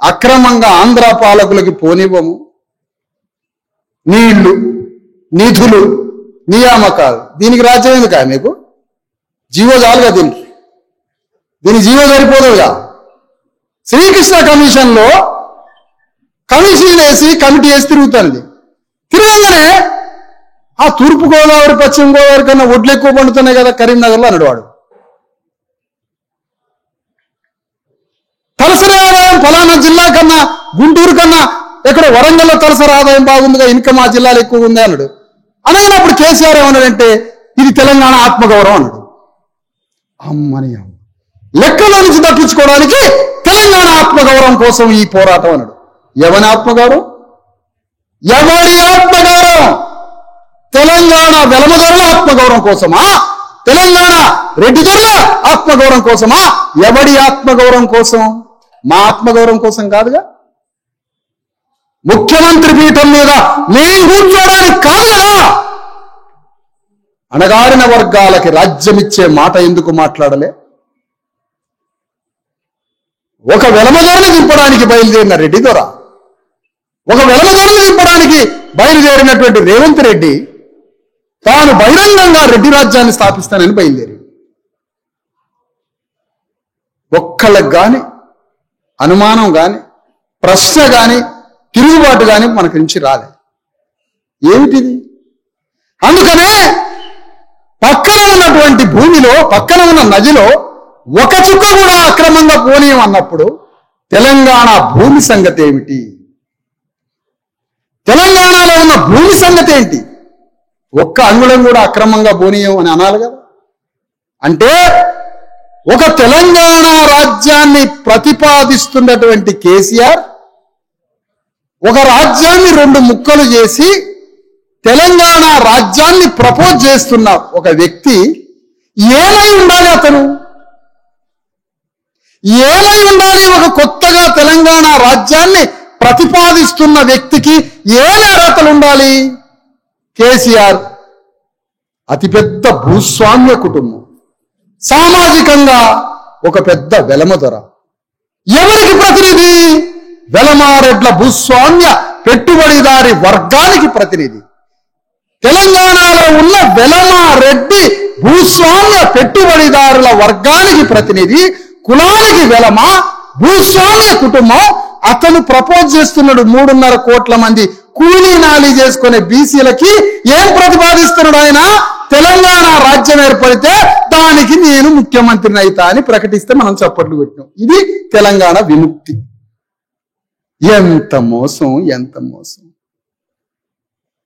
అక్రమంగా ఆంధ్ర పాలకులకి పోనివ్వము. నీళ్లు, నిధులు, నియామకాలు, దీనికి రాజ్యం ఎందుకా మీకు? జీవో చాలుగా దీనికి జీవో సరిపోదుగా. శ్రీకృష్ణ కమిషన్లో కమిషన్ వేసి కమిటీ వేసి తిరుగుతుంది. తిరగంగానే ఆ తూర్పు గోదావరి పశ్చిమ గోదావరి కన్నా ఒడ్లు ఎక్కువ పండుతున్నాయి కదా కరీంనగర్లో అన్నాడు వాడు. తలసరి ఆదాయం ఫలానా జిల్లా కన్నా గుంటూరు కన్నా ఎక్కడ వరంగల్లో తలసరి ఆదాయం బాగుందిగా, ఇంకా మా జిల్లాలో ఎక్కువ ఉంది అన్నాడు. అనగానప్పుడు కేసీఆర్ ఏమన్నాడంటే ఇది తెలంగాణ ఆత్మగౌరవం అన్నాడు. అమ్మని అమ్మ, లెక్కలో నుంచి తప్పించుకోవడానికి తెలంగాణ ఆత్మగౌరవం కోసం ఈ పోరాటం అన్నాడు. ఎవరి ఆత్మగౌరవం? ఎవరి ఆత్మగౌరవం? తెలంగాణ వెలమదొరల ఆత్మగౌరవం కోసమా? తెలంగాణ రెడ్డి దొరల ఆత్మగౌరవం కోసమా? ఎవడి ఆత్మగౌరవం కోసం? మా ఆత్మగౌరవం కోసం కాదుగా. ముఖ్యమంత్రి పీఠం మీద నేను కూర్చోడానికి కాదు కదా. అణగారిన వర్గాలకి రాజ్యమిచ్చే మాట ఎందుకు మాట్లాడలే? ఒక వెలమదొరని దింపడానికి బయలుదేరిన రెడ్డి దొర, ఒక వెలమదొరని దింపడానికి బయలుదేరినటువంటి రేవంత్ రెడ్డి తాను బహిరంగంగా రెడ్డి రాజ్యాన్ని స్థాపిస్తానని బయలుదేరి ఒక్కళ్ళకి గాని అనుమానం గాని ప్రశ్న గాని తిరుగుబాటు గాని మనకి నుంచి రాలే. ఏమిటిది? అందుకనే పక్కన ఉన్నటువంటి భూమిలో, పక్కన ఉన్న నదిలో ఒక చుక్క కూడా అక్రమంగా పోనీయం అన్నప్పుడు తెలంగాణ భూమి సంగతి ఏమిటి? తెలంగాణలో ఉన్న భూమి సంగతి ఏంటి? ఒక్క అంగుళం కూడా అక్రమంగా పోనీయం అని అనాలి కదా. అంటే ఒక తెలంగాణ రాజ్యాన్ని ప్రతిపాదిస్తున్నటువంటి కేసీఆర్ ఒక రాజ్యాన్ని 2 ముక్కలు చేసి తెలంగాణ రాజ్యాన్ని ప్రపోజ్ చేస్తున్న ఒక వ్యక్తి ఏమై ఉండాలి? అతను ఏమై ఉండాలి? ఒక కొత్తగా తెలంగాణ రాజ్యాన్ని ప్రతిపాదిస్తున్న వ్యక్తికి ఏమి అర్హతలు ఉండాలి? కేసీఆర్ అతిపెద్ద భూస్వామ్య కుటుంబం, సామాజికంగా ఒక పెద్ద వెలమదొర. ఎవరికి ప్రతినిధి? వెలమారెడ్ల భూస్వామ్య పెట్టుబడిదారి వర్గానికి ప్రతినిధి. తెలంగాణలో ఉన్న వెలమారెడ్డి భూస్వామ్య పెట్టుబడిదారుల వర్గానికి ప్రతినిధి. కులానికి వెలమ, భూస్వామ్య కుటుంబం. అతను ప్రపోజ్ చేస్తున్నాడు 3.5 కోట్ల మంది కూలీ నాలి చేసుకునే బీసీలకి ఏం ప్రతిపాదిస్తున్నాడు ఆయన? తెలంగాణ రాజ్యం ఏర్పడితే దానికి నేను ముఖ్యమంత్రిని అయితా అని ప్రకటిస్తే మనం చప్పట్లు కొట్టాం. ఇది తెలంగాణ విముక్తి. ఎంత మోసం, ఎంత మోసం!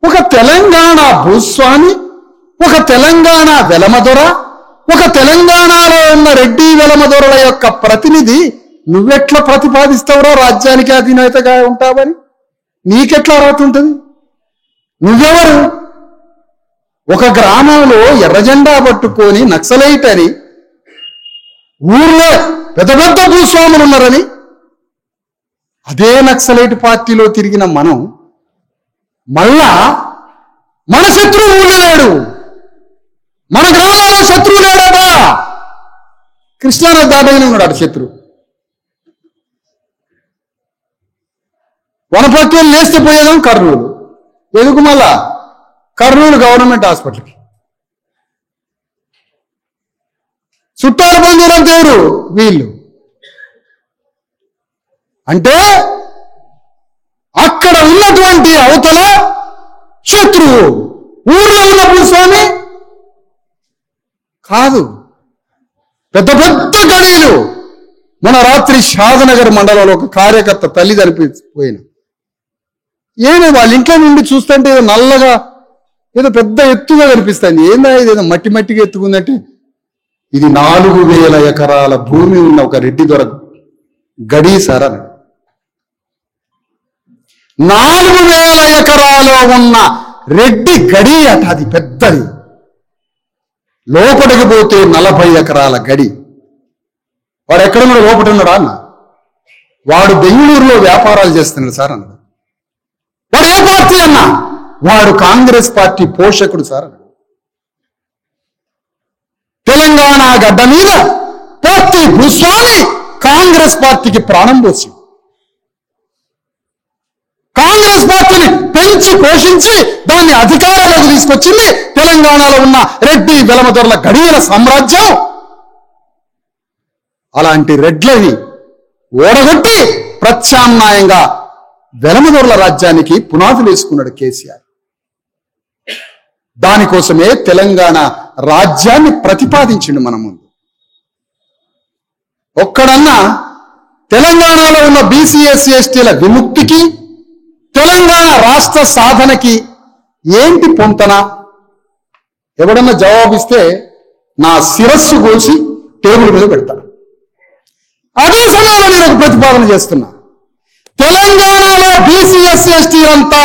ఒక తెలంగాణ భూస్వామి, ఒక తెలంగాణ వెలమదొర, ఒక తెలంగాణలో ఉన్న రెడ్డి వెలమదొరల యొక్క ప్రతినిధి నువ్వెట్లా ప్రతిపాదిస్తావురా రాజ్యానికి అధినేతగా ఉంటావని? నీకెట్లా అర్హత ఉంటుంది? నువ్వెవరు? ఒక గ్రామంలో ఎర్రజెండా పట్టుకొని నక్సలైట్ అని, ఊర్లో పెద్ద పెద్ద భూస్వాములు ఉన్నారని, అదే నక్సలైట్ పార్టీలో తిరిగిన మనం మళ్ళా మన శత్రువు ఊళ్ళో లేడు, మన గ్రామంలో శత్రువు లేడదా? కృష్ణానది దాటగానే ఉన్నాడు అటు శత్రువు. వనపర్తి లేస్తే పోయేదాం కర్నూలు. ఎందుకు మళ్ళా? కర్నూలు గవర్నమెంట్ హాస్పిటల్కి. చుట్టాల బంధువులంతా ఎవరు? వీళ్ళు. అంటే అక్కడ ఉన్నటువంటి అవతల శత్రువు, ఊర్లో ఉన్న భూస్వామి కాదు. పెద్ద పెద్ద గడీలు. మన రాత్రి షాదనగర్ మండలంలో ఒక కార్యకర్త తల్లి చనిపోయిన ఏమో వాళ్ళ ఇంట్లో నుండి చూస్తుంటే ఏదో నల్లగా ఏదో పెద్ద ఎత్తుగా కనిపిస్తుంది. ఏందా ఇదేదో మట్టి మట్టిగా ఎత్తుకుందంటే ఇది 4000 ఎకరాల భూమి ఉన్న ఒక రెడ్డి దొర గడి సార్ అని. 4000 ఎకరాలో ఉన్న రెడ్డి గడి అట, అది పెద్దది. లోపలికి పోతే 40 ఎకరాల గడి. వాడు ఎక్కడున్నాడు? లోపల ఉన్నాడా అన్న? వాడు బెంగళూరులో వ్యాపారాలు చేస్తున్నాడు సార్ అన్నాడు. వాడు ఏ పార్టీ అన్నా? వాడు కాంగ్రెస్ పార్టీ పోషకుడు సార్ అన్నాడు. తెలంగాణ గడ్డ మీద పార్టీ భూస్వామి కాంగ్రెస్ పార్టీకి ప్రాణం పోసి, కాంగ్రెస్ పార్టీని పెంచి పోషించి దాన్ని అధికారంలోకి తీసుకొచ్చింది తెలంగాణలో ఉన్న రెడ్డి వెలమదొరల గడియల సామ్రాజ్యం. అలాంటి రెడ్లని ఓడగొట్టి ప్రత్యామ్నాయంగా వెలమదొరల రాజ్యానికి పునాదులు వేసుకున్నాడు కేసీఆర్. దానికోసమే తెలంగాణ రాజ్యాన్ని ప్రతిపాదించిండు మన ముందు. ఒక్కడన్నా తెలంగాణలో ఉన్న బీసీ ఎస్సీ ఎస్టీల విముక్తికి, తెలంగాణ రాష్ట్ర సాధనకి ఏంటి పొంతన? ఎవడన్నా జవాబిస్తే నా శిరస్సు కోసి టేబుల్ మీద పెడతాను. అదే సమయంలో నేను ఒక ప్రతిపాదన చేస్తున్నా. తెలంగాణలో బీసీ ఎస్సీ ఎస్టీలంతా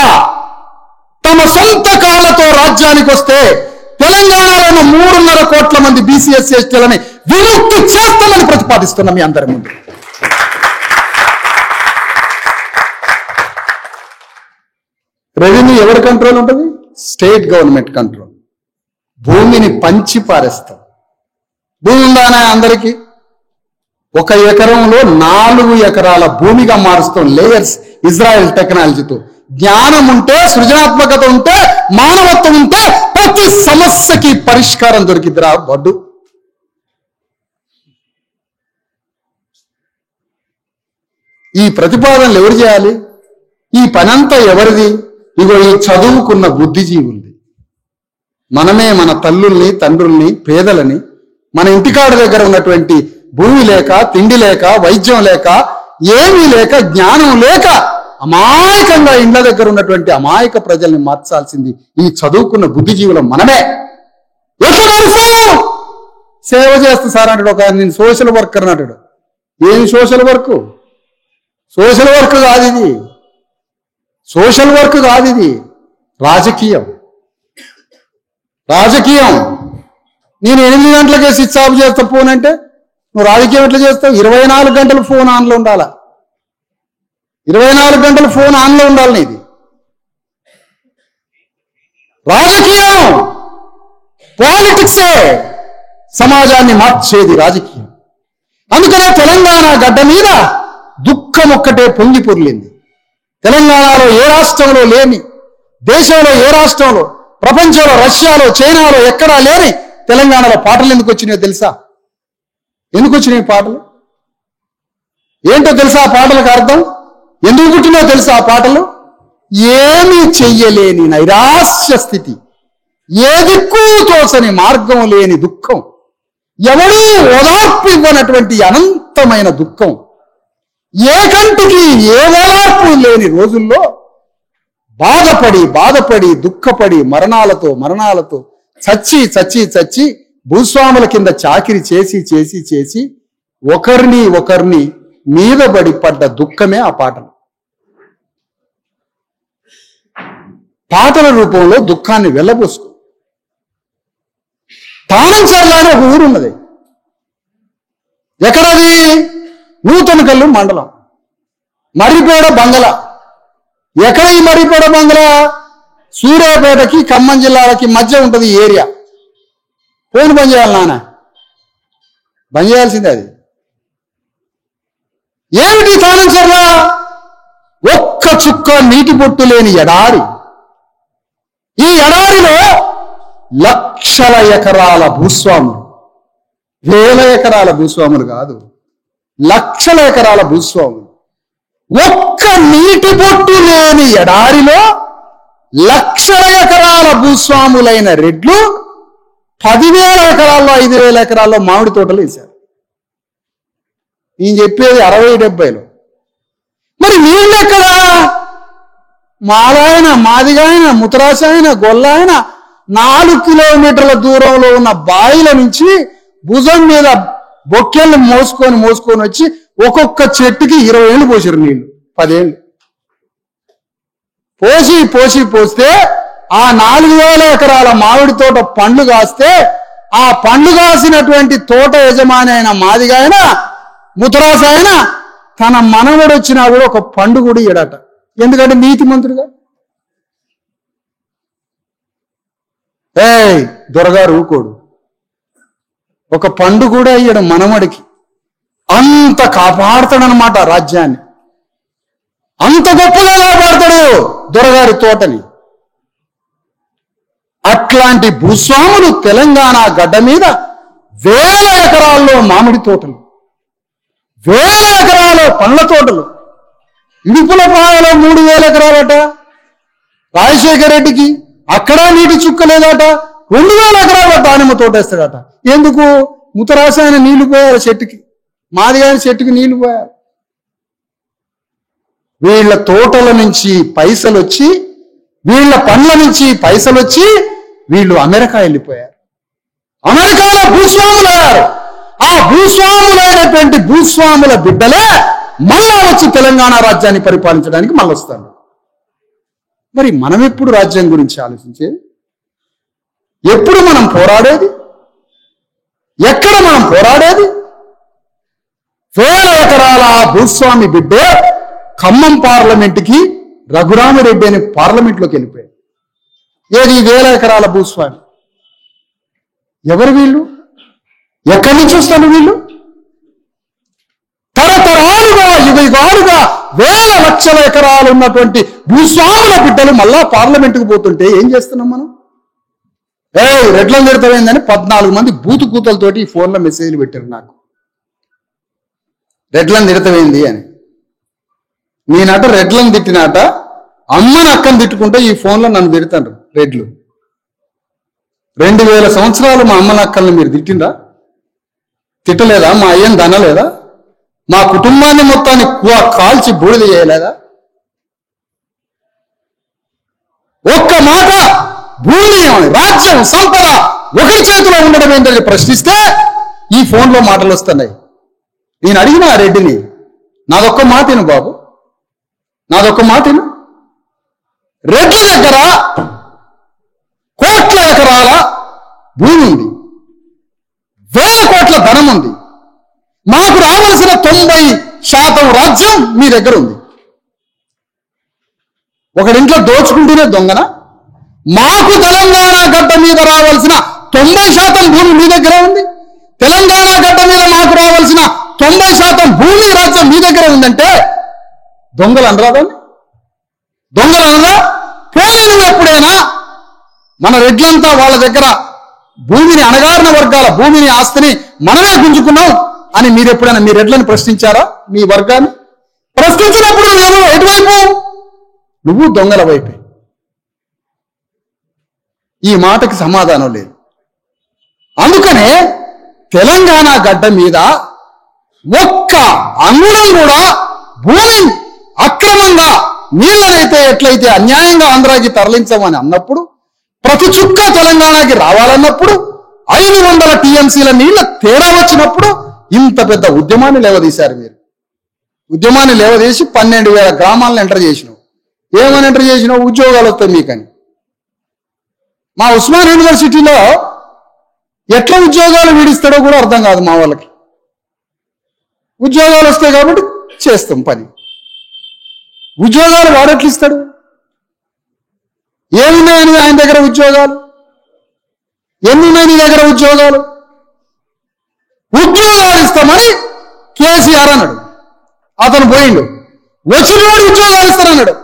తమ సొంత కాళ్లతో రాజ్యానికి వస్తే తెలంగాణలో ఉన్న 3.5 కోట్ల మంది బీసీ ఎస్సీ ఎస్టీలని విముక్తి చేస్తామని ప్రతిపాదిస్తున్నాం మీ అందరి ముందు. రెవెన్యూ ఎవరి కంట్రోల్ ఉంటుంది? State government control. భూమిని పంచి పారేస్తాం. భూమి ఉందానే అందరికీ? 1 ఎకరంలో 4 ఎకరాల భూమిగా మారుస్తాం. లేయర్స్, ఇజ్రాయెల్ టెక్నాలజీతో. జ్ఞానం ఉంటే, సృజనాత్మకత ఉంటే, మానవత్వం ఉంటే ప్రతి సమస్యకి పరిష్కారం దొరికిద్దిరా బడ్డు. ఈ ప్రతిపాదనలు ఎవరు చేయాలి? ఈ పనంతా ఎవరిది? ఇగో ఈ చదువుకున్న బుద్ధిజీవుల్ని. మనమే మన తల్లుల్ని, తండ్రుల్ని, పేదలని, మన ఇంటికాడ దగ్గర ఉన్నటువంటి భూమి లేక, తిండి లేక, వైద్యం లేక, ఏమీ లేక, జ్ఞానం లేక అమాయకంగా ఇండ్ల దగ్గర ఉన్నటువంటి అమాయక ప్రజల్ని మార్చాల్సింది ఈ చదువుకున్న బుద్ధిజీవుల మనమే. సేవ చేస్తా సార్ అంటాడు ఒక. నేను సోషల్ వర్కర్ అంటాడు. ఏం సోషల్ వర్క్? సోషల్ వర్క్ కాదు ఇది. సోషల్ వర్క్ కాదు ఇది. రాజకీయం. రాజకీయం. నేను 8 గంటలకే స్విచ్ ఆఫ్ చేస్తా ఫోన్ అంటే నువ్వు రాజకీయం ఎట్లా చేస్తావు? 24 గంటలు ఫోన్ ఆన్లో ఉండాలా? 24 గంటలు ఫోన్ ఆన్లో ఉండాలి నీది. రాజకీయం, పాలిటిక్సే సమాజాన్ని మార్చేది రాజకీయం. అందుకనే తెలంగాణ గడ్డ మీద దుఃఖం ఒక్కటే పొంగి పొర్లింది. తెలంగాణలో ఏ రాష్ట్రంలో లేని, దేశంలో ఏ రాష్ట్రంలో, ప్రపంచంలో రష్యాలో, చైనాలో ఎక్కడా లేని తెలంగాణలో పాటలు ఎందుకు వచ్చినాయో తెలుసా? ఎందుకు వచ్చినాయి పాటలు? ఏంటో తెలుసా? ఆ పాటలకు అర్థం ఎందుకు పుట్టినో తెలుసా? ఆ పాటలు ఏమీ చెయ్యలేని నైరాశ్య స్థితి, ఏ దిక్కు తోచని మార్గం లేని దుఃఖం, ఎవడూ ఓదార్పు ఇవ్వనటువంటి అనంతమైన దుఃఖం, ఏ కంటికి ఏ ఓదార్పు లేని రోజుల్లో బాధపడి దుఃఖపడి మరణాలతో చచ్చి భూస్వాముల కింద చాకిరి చేసి ఒకరిని మీద పడ్డ దుఃఖమే ఆ పాటలు. పాటల రూపంలో దుఃఖాన్ని వెళ్ళబోసుకో. తానంచెర్ల అని ఒక ఊరున్నది. ఎక్కడది? నూతనకల్లు మండలం, మర్రిపేడ బంగళా. ఎక్కడ ఈ మర్రిపేడ బంగళా? సూర్యాపేటకి ఖమ్మం జిల్లాలకి మధ్య ఉంటుంది ఈ ఏరియా. ఫోన్ బంద్ చేయాలి నాన్న, బంద్ చేయాల్సిందే. అది ఏమిటి తానంచెర్ల? ఒక్క చుక్క నీటి బొట్టు లేని ఎడారి. ఈ ఎడారిలో లక్షల ఎకరాల భూస్వాములు, వేల ఎకరాల భూస్వాములు కాదు, లక్షల ఎకరాల భూస్వాములు. ఒక్క నీటి బొట్టు లేని ఎడారిలో లక్షల ఎకరాల భూస్వాములైన రెడ్లు 10,000 ఎకరాల్లో 5,000 ఎకరాల్లో మామిడి తోటలు వేశారు. నేను చెప్పేది 60-70లో. మరి నీళ్ళెక్కడా? మాలాయన, మాదిగాయన, ముతరాసాయన, గొల్లాయన 4 కిలోమీటర్ల దూరంలో ఉన్న బాయిల నుంచి భుజం మీద బొక్కెళ్ళు మోసుకొని వచ్చి ఒక్కొక్క చెట్టుకి 20 ఏళ్ళు పోసారు నీళ్లు. 10 ఏళ్ళు పోస్తే ఆ 4,000 ఎకరాల మామిడి తోట పండ్లు కాస్తే ఆ పండ్లు కాసినటువంటి తోట యజమాని అయిన మాదిగాయన, ముతరాసాయన తన మనవడు వచ్చినా కూడా ఒక పండు కూడా ఇయ్యడట. ఎందుకంటే నీతిమంతుడుగా. దొరగారు ఊకోడు, ఒక పండు కూడా ఇయ్యడం మనవడికి. అంత కాపాడుతాడనమాట రాజ్యాన్ని, అంత గొప్పగా కాపాడుతాడు దొరగారి తోటని. అట్లాంటి భూస్వాములు తెలంగాణ గడ్డ మీద వేల ఎకరాల్లో మామిడి తోటలు, వేల ఎకరాల పండ్ల తోటలు. ఇడుపుల పాయలో 3,000 ఎకరాలట రాజశేఖర రెడ్డికి. అక్కడ నీటి చుక్క లేదట. 2,000 ఎకరాల దానిమ్మ తోటేస్తాడట. ఎందుకు? ముతరాసాయన నీళ్లు పోయారు చెట్టుకి, మాదిగాయన చెట్టుకి నీళ్లు పోయారు. వీళ్ళ తోటల నుంచి పైసలు వచ్చి, వీళ్ళ పండ్ల నుంచి పైసలు వచ్చి వీళ్ళు అమెరికా వెళ్ళిపోయారు. అమెరికాలో భూస్వాములయ్యారు. ఆ భూస్వాములైనటువంటి భూస్వాముల బిడ్డలే మళ్ళా వచ్చి తెలంగాణ రాజ్యాన్ని పరిపాలించడానికి మళ్ళీ వస్తారు. మరి మనం ఎప్పుడు రాజ్యం గురించి ఆలోచించేది? ఎప్పుడు మనం పోరాడేది? ఎక్కడ మనం పోరాడేది? వేల ఎకరాల భూస్వామి బిడ్డే ఖమ్మం పార్లమెంటుకి రఘురామిరెడ్డి అని పార్లమెంట్లోకి వెళ్ళిపోయాడు. ఏది? 1000 ఎకరాల భూస్వామి. ఎవరు వీళ్ళు? ఎక్కడి నుంచి వస్తారు వీళ్ళు? తరతరాలుగా, యుగాలుగా వేల లక్షల ఎకరాలు ఉన్నటువంటి భూస్వాముల బిడ్డలు మళ్ళా పార్లమెంటుకు పోతుంటే ఏం చేస్తున్నాం మనం? రెడ్లను తిడతామైందని 14 మంది బూతు కూతలతోటి ఈ ఫోన్లో మెసేజ్లు పెట్టారు నాకు. రెడ్లను తిడతామైంది అని. నేనట రెడ్లను తిట్టినాట, అమ్మని అక్కని తిట్టుకుంటే ఈ ఫోన్లో నన్ను తిడతారు రెడ్లు. 2000 సంవత్సరాలు మా అమ్మని అక్కల్ని మీరు తిట్టిందా? తిట్టలేదా? మా అయ్యని దనలేదా? మా కుటుంబాన్ని మొత్తాన్ని కాల్చి బూడిద చేయలేదా? ఒక్క మాట భూమి, రాజ్యం, సంపద ఒకరి చేతిలో ఉండడం ఏంటని ప్రశ్నిస్తే ఈ ఫోన్లో మాటలు వస్తున్నాయి. నేను అడిగిన ఆ రెడ్డిని, నాదొక్క మాటను బాబు, నాదొక్క మాటను. రెడ్డి దగ్గర కోట్ల ఎకరాల భూమి ఉంది, 1000 కోట్ల ధనం ఉంది. మాకు రావాల్సిన 90% రాజ్యం మీ దగ్గర ఉంది. ఒకడింట్లో దోచుకుంటూనే దొంగన. మాకు తెలంగాణ గడ్డ మీద రావాల్సిన 90% భూమి మీ దగ్గర ఉంది. తెలంగాణ గడ్డ మీద మాకు రావాల్సిన 90% భూమి రాజ్యం మీ దగ్గర ఉందంటే దొంగలు అనరాదని? దొంగలు అనరా? పోనీ నువ్వు ఎప్పుడైనా మన రెడ్లంతా వాళ్ళ దగ్గర భూమిని, అణగారిన వర్గాల భూమిని, ఆస్తిని మనమే గుంజుకున్నాం అని మీరు ఎప్పుడైనా మీ రెడ్లను ప్రశ్నించారా? మీ వర్గాన్ని ప్రశ్నించినప్పుడు మేము ఎటువైపు? నువ్వు దొంగల వైపే. ఈ మాటకి సమాధానం లేదు. అందుకనే తెలంగాణ గడ్డ మీద ఒక్క అంగుళం కూడా భూమి అక్రమంగా నీళ్ళనైతే ఎట్లయితే అన్యాయంగా ఆంధ్రాకి తరలించమని అన్నప్పుడు, ప్రతి చుక్క తెలంగాణకి రావాలన్నప్పుడు, 500 టీఎంసీల నీళ్ళ తేడా వచ్చినప్పుడు ఇంత పెద్ద ఉద్యమాన్ని లేవదీశారు. మీరు ఉద్యమాన్ని లేవదీసి 12,000 గ్రామాలను ఎంటర్ చేసినావు. ఏమని ఎంటర్ చేసినావు? ఉద్యోగాలు వస్తాయి మీకని. మా ఉస్మాన్ యూనివర్సిటీలో ఎట్లా ఉద్యోగాలు వీడిస్తాడో కూడా అర్థం కాదు మా వాళ్ళకి. ఉద్యోగాలు వస్తాయి కాబట్టి చేస్తాం పని. ఉద్యోగాలు వాడెట్లు ఇస్తాడు? ఏమున్నాయని ఆయన దగ్గర ఉద్యోగాలు? ఎన్నున్నాయి నీ దగ్గర ఉద్యోగాలు? ఉద్యోగాలు ఇస్తామని కేసీఆర్ అన్నాడు. అతను పోయిండు. వచ్చినవాడు ఉద్యోగాలు ఇస్తానన్నాడు.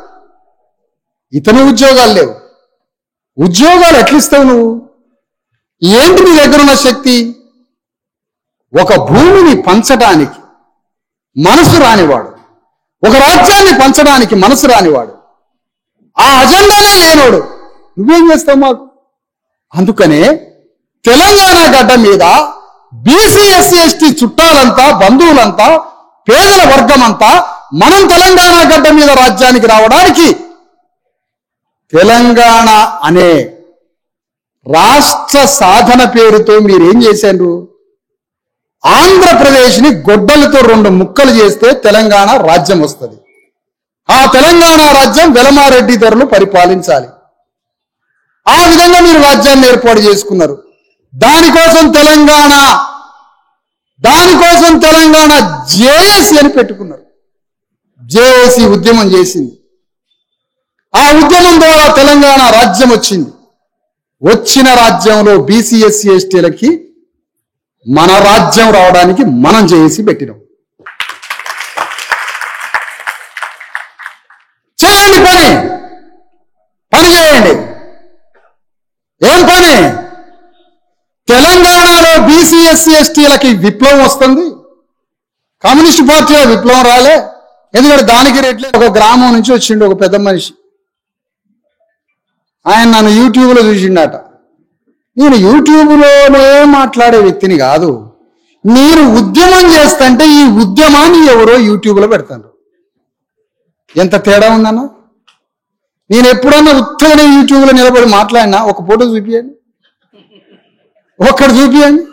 ఇతను ఉద్యోగాలు లేవు. ఉద్యోగాలు ఎట్లిస్తావు నువ్వు? ఏంటి నీ దగ్గర ఉన్న శక్తి? ఒక భూమిని పంచడానికి మనసు రానివాడు, ఒక రాజ్యాన్ని పంచడానికి మనసు రానివాడు, ఆ అజెండానే లేనోడు నువ్వేం చేస్తావు మాకు? అందుకనే తెలంగాణ గడ్డ మీద బీసీ ఎస్సీ ఎస్టీ చుట్టాలంతా, బంధువులంతా, పేదల వర్గమంతా మనం తెలంగాణ గడ్డ మీద రాజ్యానికి రావడానికి తెలంగాణ అనే రాష్ట్ర సాధన పేరుతో మీరేం చేశారు? ఆంధ్రప్రదేశ్ని గొడ్డలతో 2 ముక్కలు చేస్తే తెలంగాణ రాజ్యం వస్తుంది. ఆ తెలంగాణ రాజ్యం వెలమారెడ్డి ధరలు పరిపాలించాలి. ఆ విధంగా మీరు రాజ్యాన్ని ఏర్పాటు చేసుకున్నారు. దానికోసం తెలంగాణ జేఏసీ అని పెట్టుకున్నారు. జేఏసీ ఉద్యమం చేసింది. ఆ ఉద్యమం ద్వారా తెలంగాణ రాజ్యం వచ్చింది. వచ్చిన రాజ్యంలో బీసీ ఎస్సీ ఎస్టీలకి మన రాజ్యం రావడానికి మనం జేఏసీ పెట్టినాం. చేయండి పని చేయండి. ఏం పని? తెలంగాణలో బీసీ ఎస్సీ ఎస్టీలకి విప్లవం వస్తుంది. కమ్యూనిస్ట్ పార్టీలో విప్లవం రాలే. ఎందుకంటే దానికి రేట్లే ఒక గ్రామం నుంచి వచ్చిండు ఒక పెద్ద మనిషి. ఆయన నన్ను యూట్యూబ్లో చూసిండట. నేను యూట్యూబ్లోనే మాట్లాడే వ్యక్తిని కాదు. నేను ఉద్యమం చేస్తుంటే ఈ ఉద్యమాన్ని ఎవరో యూట్యూబ్లో పెడతాను. ఎంత తేడా ఉందన్న? నేను ఎప్పుడన్నా ఉత్తగానే యూట్యూబ్లో నిలబడి మాట్లాడినా ఒక ఫోటో చూపియండి, ఒక్కడు చూపియండి.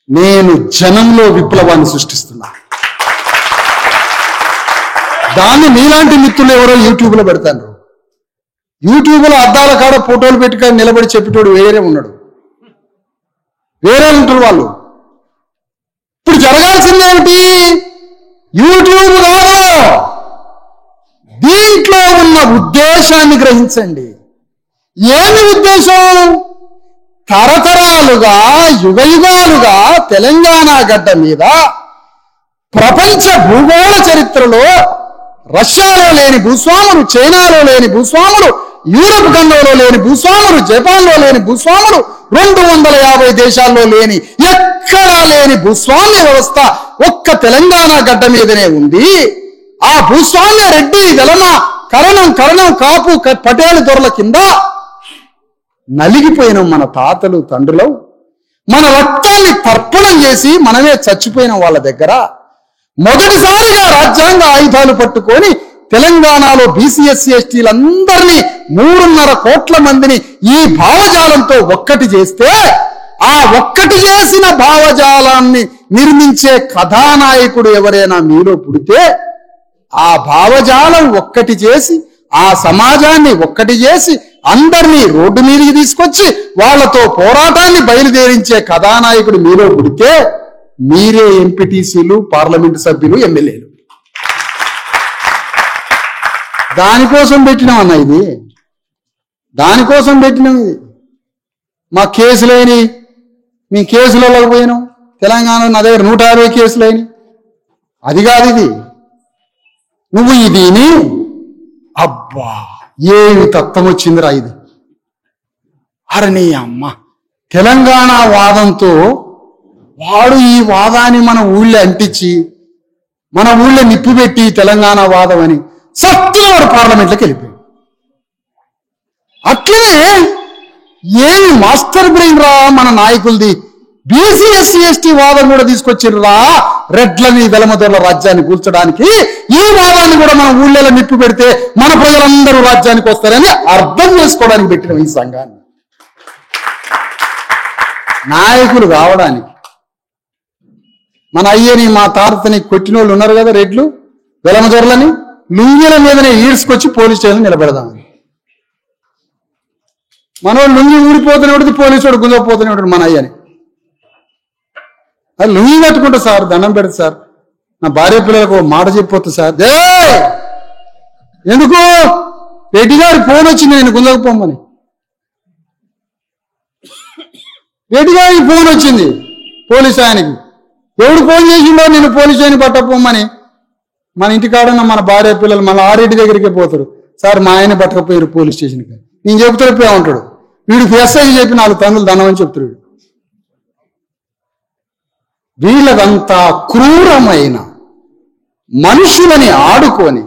నేను జనంలో విప్లవాన్ని సృష్టిస్తున్నా. దాన్ని మీలాంటి మిత్రులు ఎవరో యూట్యూబ్లో పెడతాను. యూట్యూబ్లో అద్దాల కాడ ఫోటోలు పెట్టుకొని నిలబడి చెప్పేటోడు వేరే ఉన్నాడు, వేరే ఉంటారు వాళ్ళు. ఇప్పుడు జరగాల్సింది ఏమిటి? యూట్యూబ్ కాదు, దీంట్లో ఉన్న ఉద్దేశాన్ని గ్రహించండి. ఏమి ఉద్దేశం? తరతరాలుగా యుగయుగాలుగా తెలంగాణ గడ్డ మీద ప్రపంచ భూగోళ చరిత్రలో రష్యాలో లేని భూస్వాములు, చైనాలో లేని భూస్వాములు, యూరప్ ఖండంలో లేని భూస్వాములు, జపాన్లో లేని భూస్వాములు, 250 దేశాల్లో లేని ఎక్కడా లేని భూస్వామ్య వ్యవస్థ ఒక్క తెలంగాణ గడ్డ మీదనే ఉంది. ఆ భూస్వామ్య రెడ్డి, వెలమ, కరణం, కాపు, పటేలు దొరల కింద నలిగిపోయిన మన తాతలు, తండ్రులు మన రక్తాన్ని తర్పణం చేసి మనమే చచ్చిపోయిన వాళ్ళ దగ్గర మొదటిసారిగా రాజ్యాంగ ఆయుధాలు పట్టుకొని తెలంగాణలో బీసీ ఎస్సీ ఎస్టీలందరినీ 3.5 కోట్ల మందిని ఈ భావజాలంతో ఒక్కటి చేస్తే, ఆ ఒక్కటి చేసిన భావజాలాన్ని నిర్మించే కథానాయకుడు ఎవరైనా మీలో పుడితే, ఆ భావజాలం ఒక్కటి చేసి ఆ సమాజాన్ని ఒక్కటి చేసి అందరినీ రోడ్డు మీదకి తీసుకొచ్చి వాళ్లతో పోరాటాన్ని బయలుదేరించే కథానాయకుడు మీలో పుడితే మీరే ఎంపీటీసీలు, పార్లమెంటు సభ్యులు, ఎమ్మెల్యేలు. దానికోసం పెట్టినాం అన్న. ఇది దానికోసం పెట్టినాం. ఇది మా కేసులైనవి, మీ కేసులలో పోయినాం. తెలంగాణ నా దగ్గర 150 కేసులైనవి. అది కాదు ఇది. నువ్వు ఇదిని అబ్బా ఏమి తత్వం వచ్చిందిరా ఇది. అరే నీ అమ్మ, తెలంగాణ వాదంతో వాడు ఈ వాదాన్ని మన ఊళ్ళో అంటించి, మన ఊళ్ళో నిప్పు పెట్టి తెలంగాణ వాదం అని సత్తున వాడు పార్లమెంట్లోకి వెళ్ళిపోయాడు. అట్లనే ఏమి మాస్టర్ బ్రెయిన్ రా మన నాయకులది. బీసీ ఎస్సీ ఎస్టీ వాదం కూడా తీసుకొచ్చిర్రా రెడ్లని వెలమదొరల రాజ్యాన్ని కూల్చడానికి. ఈ వాదాన్ని కూడా మన ఊళ్ళలో నిప్పు పెడితే మన ప్రజలందరూ రాజ్యానికి వస్తారని అర్థం చేసుకోవడానికి పెట్టిన ఈ సంఘాన్ని. నాయకులు కావడానికి మన అయ్యని మా తాతని కొట్టిన వాళ్ళు ఉన్నారు కదా రెడ్లు వెలమదొరలని, లుంగిల మీదనే ఈడ్చుకొచ్చి పోలీస్ స్టేషన్ నిలబెడదామని. మనోడు లుంగి ఊడిపోతూనే ఉంటుంది, పోలీసు వాడు గుంజపోతూనే ఉంటాడు మన అయ్యని. అది లుంగి కట్టుకుంటా సార్, దండం పెడతా సార్, నా భార్య పిల్లలకు మాట చెప్పొద్దు సార్. ఎందుకు రెడ్డి గారి ఫోన్ వచ్చింది నేను గుంజకపోమని. రెడ్డి గారికి ఫోన్ వచ్చింది పోలీసు ఆయనకి. ఎవడు ఫోన్ చేసిండో నేను పోలీసు ఆయన పట్టకపోమని. మన ఇంటికాడన్న మన భార్య పిల్లలు మన ఆరెడ్డి దగ్గరికే పోతారు. సార్ మా ఆయన పట్టకపోయారు పోలీస్ స్టేషన్కి. నేను చెబుతాడు ఉంటాడు, వీడు ఎస్ఐకి చెప్పి 4 తండ్రులు దండమని చెప్తాడు. వీళ్ళదంతా క్రూరమైన మనుషులని ఆడుకొని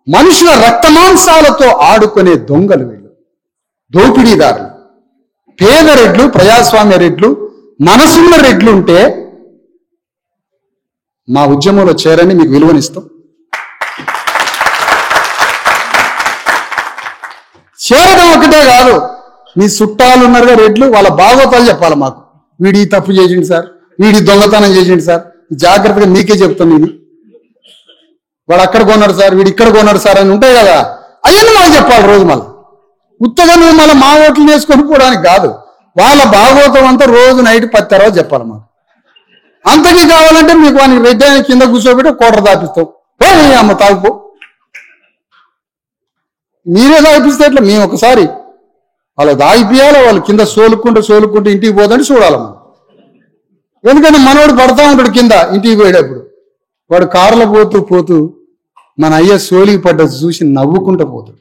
మనుషుల రక్తమాంసాలతో ఆడుకునే దొంగలు వీళ్ళు, దోపిడీదారులు. పేద రెడ్లు, ప్రజాస్వామ్య రెడ్లు, మనసున్న రెడ్లు ఉంటే మా ఉద్యమంలో చేరని మీకు విలువనిస్తాం. చేరడం ఒకటే కాదు, మీ చుట్టాలు ఉన్నారుగా రెడ్లు, వాళ్ళ భాగవతాలు చెప్పాలి మాకు. వీడి తప్పు చేసిండు సార్, వీడి దొంగతనం చేసిండు సార్, జాగ్రత్తగా మీకే చెప్తాను. ఇది వాడు అక్కడ కొన్నాడు సార్, వీడు ఇక్కడ కొన్నాడు సార్ అని ఉంటాయి కదా, అవన్నీ మాకు చెప్పాలి రోజు. మళ్ళీ ఉత్తగా నువ్వు మళ్ళీ మా ఓట్లు వేసుకొని పోవడానికి కాదు, వాళ్ళ భాగవతం అంతా రోజు నైట్ 10 తర్వాత చెప్పాలి మాకు. అంతకీ కావాలంటే మీకు వానికి రెడ్డి ఆయన కింద కూర్చోబెట్టి కోటర్ దాపిస్తాం. అమ్మ తాగిపో, మీరే దాగిపిస్తే ఎట్లా? మేము ఒకసారి వాళ్ళు దాగిపియాలి, వాళ్ళు కింద సోలుకుంటూ ఇంటికి పోదని చూడాలి మనం. ఎందుకంటే మనోడు పడతా ఉంటాడు కింద ఇంటికి పోయేటప్పుడు. వాడు కారులో పోతూ మన అయ్య సోలికి పడ్డది చూసి నవ్వుకుంటూ పోతాడు.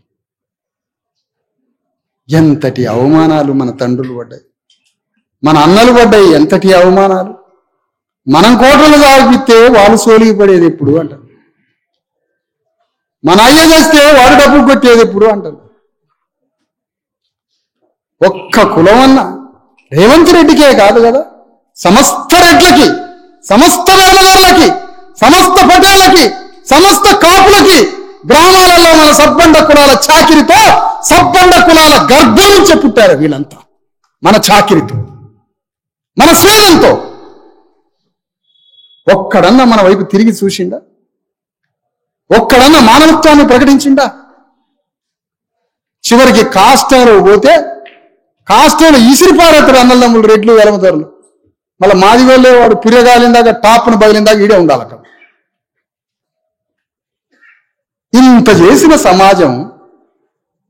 ఎంతటి అవమానాలు మన తండ్రులు పడ్డాయి, మన అన్నలు పడ్డాయి, ఎంతటి అవమానాలు. మనం కోటలు దాగిపిస్తే వాళ్ళు సోలికి పడేది ఎప్పుడు అంటారు. మన అయ్య చేస్తే వాడు డబ్బు కొట్టేది ఎప్పుడు అంటారు. ఒక్క కులం అన్న రేవంత్ రెడ్డికే కాదు కదా, సమస్త రెడ్లకి, సమస్త వెలమదొరలకి, సమస్త పటేళ్లకి, సమస్త కాపులకి, గ్రామాలలో మన సబ్బండ కులాల చాకిరితో, సబ్బండ కులాల గర్భం నుంచి పుట్టారు వీళ్ళంతా. మన చాకిరితో, మన స్వేదంతో. ఒక్కడన్నా మన వైపు తిరిగి చూసిండా? ఒక్కడన్నా మానవత్వాన్ని ప్రకటించిండా? చివరికి కాస్టలో పోతే కాస్టలో ఇసిరిపారేతాడు అన్నదమ్ములు రెడ్లు వెలమదొరలు. మళ్ళీ మాది వెళ్ళే వాడు పిరగాలిందాక టాప్ను బదిలిందాక ఈడే ఉండాలి అక్కడ. ఇంత చేసిన సమాజం,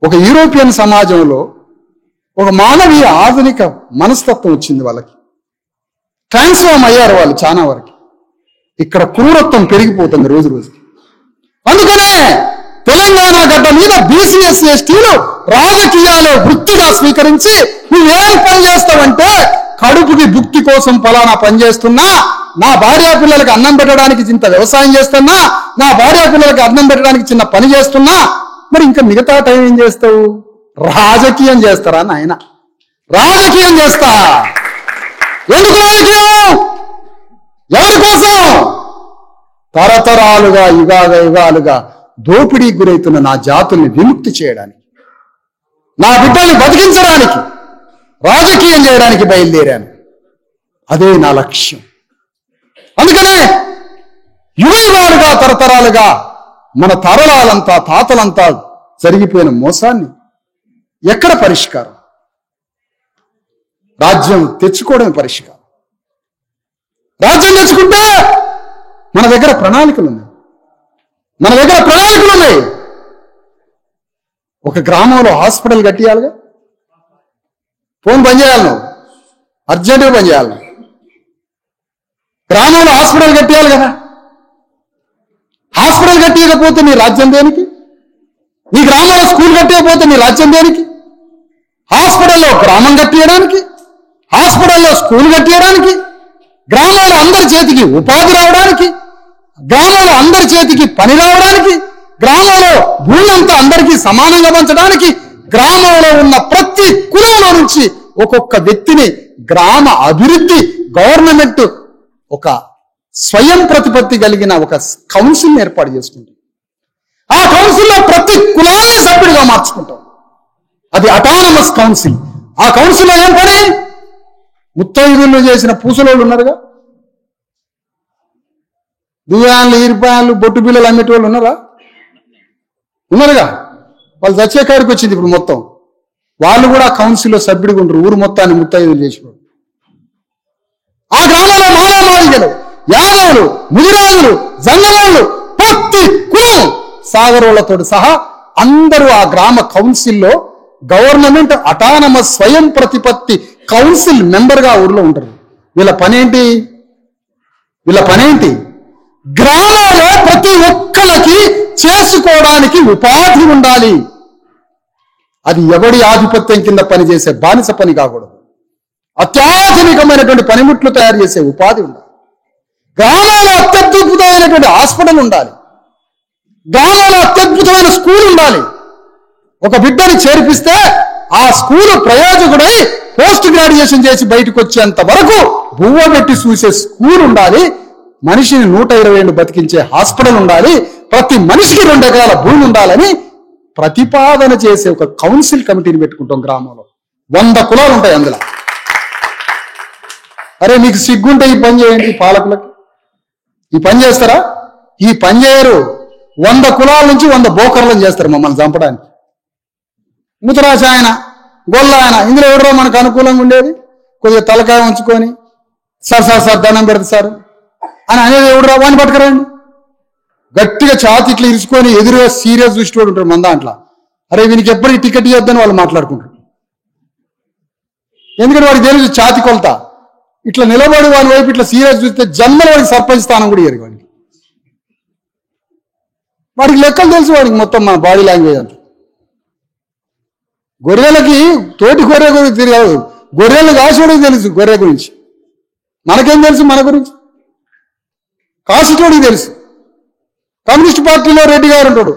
ఒక యూరోపియన్ సమాజంలో ఒక మానవీయ ఆధునిక మనస్తత్వం వచ్చింది వాళ్ళకి. ట్రాన్స్ఫార్మ్ అయ్యారు వాళ్ళు చాలా వరకు. ఇక్కడ క్రూరత్వం పెరిగిపోతుంది రోజు రోజుకి. అందుకనే తెలంగాణ గడ్డ మీద బీసీ ఎస్సీ ఎస్టీలు రాజకీయాలు వృత్తిగా స్వీకరించి నువ్వేం పని చేస్తావంటే, కడుపుకి భుక్తి కోసం ఫలానా పని చేస్తున్నా, నా భార్యా పిల్లలకి అన్నం పెట్టడానికి ఇంత వ్యవసాయం చేస్తున్నా, నా భార్యా పిల్లలకి అన్నం పెట్టడానికి చిన్న పని చేస్తున్నా, మరి ఇంకా మిగతా టైం ఏం చేస్తావు? రాజకీయం చేస్తారా నాయన? రాజకీయం చేస్తా. ఎందుకు రాజకీయం? ఎవరి కోసం? తరతరాలుగా యుగాలుగా దోపిడీకి గురవుతున్న నా జాతుల్ని విముక్తి చేయడానికి, నా బిడ్డల్ని బతికించడానికి, రాజకీయం చేయడానికి బయలుదేరాను. అదే నా లక్ష్యం. అందుకనే యుగాలుగా తరతరాలుగా మన తరలాలంతా తాతలంతా జరిగిపోయిన మోసాన్ని ఎక్కడ పరిష్కారం? రాజ్యం తెచ్చుకోవడమే పరిష్కారం. రాజ్యం తెచ్చుకుంటే మన దగ్గర ప్రణాళికలు ఉన్నాయి. ఒక గ్రామంలో హాస్పిటల్ కట్టియాలిగా. ఫోన్ బంద్ చేయాలి, నువ్వు అర్జెంటుగా బంద్ చేయాలి. గ్రామంలో హాస్పిటల్ కట్టియాలి కదా. హాస్పిటల్ కట్టియకపోతే నీ రాజ్యం దేనికి? నీ గ్రామంలో స్కూల్ కట్టకపోతే నీ రాజ్యం దేనికి? హాస్పిటల్లో గ్రామం కట్టియడానికి, హాస్పిటల్లో స్కూల్ కట్టియడానికి, గ్రామంలో అందరి చేతికి ఉపాధి రావడానికి, గ్రామంలో అందరి చేతికి పని రావడానికి, గ్రామంలో భూమి అంతా అందరికీ సమానంగా పంచడానికి గ్రామంలో ఉన్న ప్రతి కులంలో నుంచి ఒక్కొక్క వ్యక్తిని గ్రామ అభివృద్ధి గవర్నమెంట్ ఒక స్వయం ప్రతిపత్తి కలిగిన ఒక కౌన్సిల్ ఏర్పాటు చేసుకుంటాం. ఆ కౌన్సిల్లో ప్రతి కులాన్ని సభ్యుడిగా మార్చుకుంటాం. అది అటానమస్ కౌన్సిల్. ఆ కౌన్సిల్లో ఏం పని? ముత్తైదులు చేసిన పూసలోళ్ళు ఉన్నారుగా, దువ్యాన్లు, ఈరిపాయలు, బొట్టు బిల్లలు అమ్మేటి వాళ్ళు ఉన్నారుగా. వాళ్ళు చచ్చే కాడికి వచ్చింది ఇప్పుడు మొత్తం. వాళ్ళు కూడా కౌన్సిల్లో సభ్యుడిగా ఉంటారు. ఊరు మొత్తాన్ని ముత్తైదులు చేసినారు. ఆ గ్రామంలో మానవమాదిగలు, యాదవులు, ముదిరాజులు, జంగమోళ్ళు, ప్రతి కులం సాగరోళ్లతో సహా అందరూ ఆ గ్రామ కౌన్సిల్లో గవర్నమెంట్ అటానమస్ స్వయం ప్రతిపత్తి కౌన్సిల్ మెంబర్గా ఊర్లో ఉంటారు. వీళ్ళ పనేంటి? గ్రామంలో ప్రతి ఒక్కరికి చేసుకోవడానికి ఉపాధి ఉండాలి. అది ఎవడి ఆధిపత్యం కింద పనిచేసే బానిస పని కాకూడదు. అత్యాధునికమైనటువంటి పనిముట్లు తయారు చేసే ఉపాధి ఉండాలి. గ్రామంలో అత్యద్భుతమైనటువంటి హాస్పిటల్ ఉండాలి. గ్రామంలో అత్యద్భుతమైన స్కూల్ ఉండాలి. ఒక బిడ్డని చేర్పిస్తే ఆ స్కూలు ప్రయోజకుడై పోస్ట్ గ్రాడ్యుయేషన్ చేసి బయటకు వచ్చేంత వరకు బువ్వ పెట్టి చూసే స్కూల్ ఉండాలి. మనిషిని 120 ఏళ్ళు బతికించే హాస్పిటల్ ఉండాలి. ప్రతి మనిషికి 2 ఎకరాల భూమి ఉండాలని ప్రతిపాదన చేసే ఒక కౌన్సిల్ కమిటీని పెట్టుకుంటాం. గ్రామంలో 100 కులాలు ఉంటాయి అందులో. అరే మీకు సిగ్గుంటే ఈ పని చేయండి. పాలకులకి ఈ పని చేస్తారా? ఈ పని చేయరు. 100 కులాల నుంచి 100 బోకర్లను చేస్తారు మమ్మల్ని చంపడానికి. ముతరాశ ఆయన, గొల్ల ఆయన, ఇందులో ఎవడో మనకు అనుకూలంగా ఉండేది కొద్దిగా తలకాయ ఉంచుకొని సార్ దండం పెడతా సార్ అని అనేది ఎవడరా? వాడిని పట్టుకురండి. గట్టిగా ఛాతి ఇట్లా ఇరుచుకొని ఎదురుగా సీరియస్ దృష్టి ఉంటారు మన దాంట్లో. అరే వీనికి ఎప్పటికీ టికెట్ ఇవ్వద్దని వాళ్ళు మాట్లాడుకుంటారు. ఎందుకంటే వాడికి తెలుసు ఛాతి కొలత. ఇట్లా నిలబడి వాడి వైపు ఇట్లా సీరియస్ చూస్తే జన్మలో వాడికి సర్పంచ్ స్థానం కూడా ఇయ్యరు. వాడికి లెక్కలు తెలుసు. వాడికి మొత్తం మన బాడీ లాంగ్వేజ్ అంతా. గొర్రెలకి తోటి గొర్రె గురించి తెలియదు, గొర్రెలు కాసేవాడికి తెలుసు గొర్రె గురించి. మనకేం తెలుసు మన గురించి? కాసేటోడికి తెలుసు. కమ్యూనిస్ట్ పార్టీలో రెడ్డి గారు ఉంటాడు.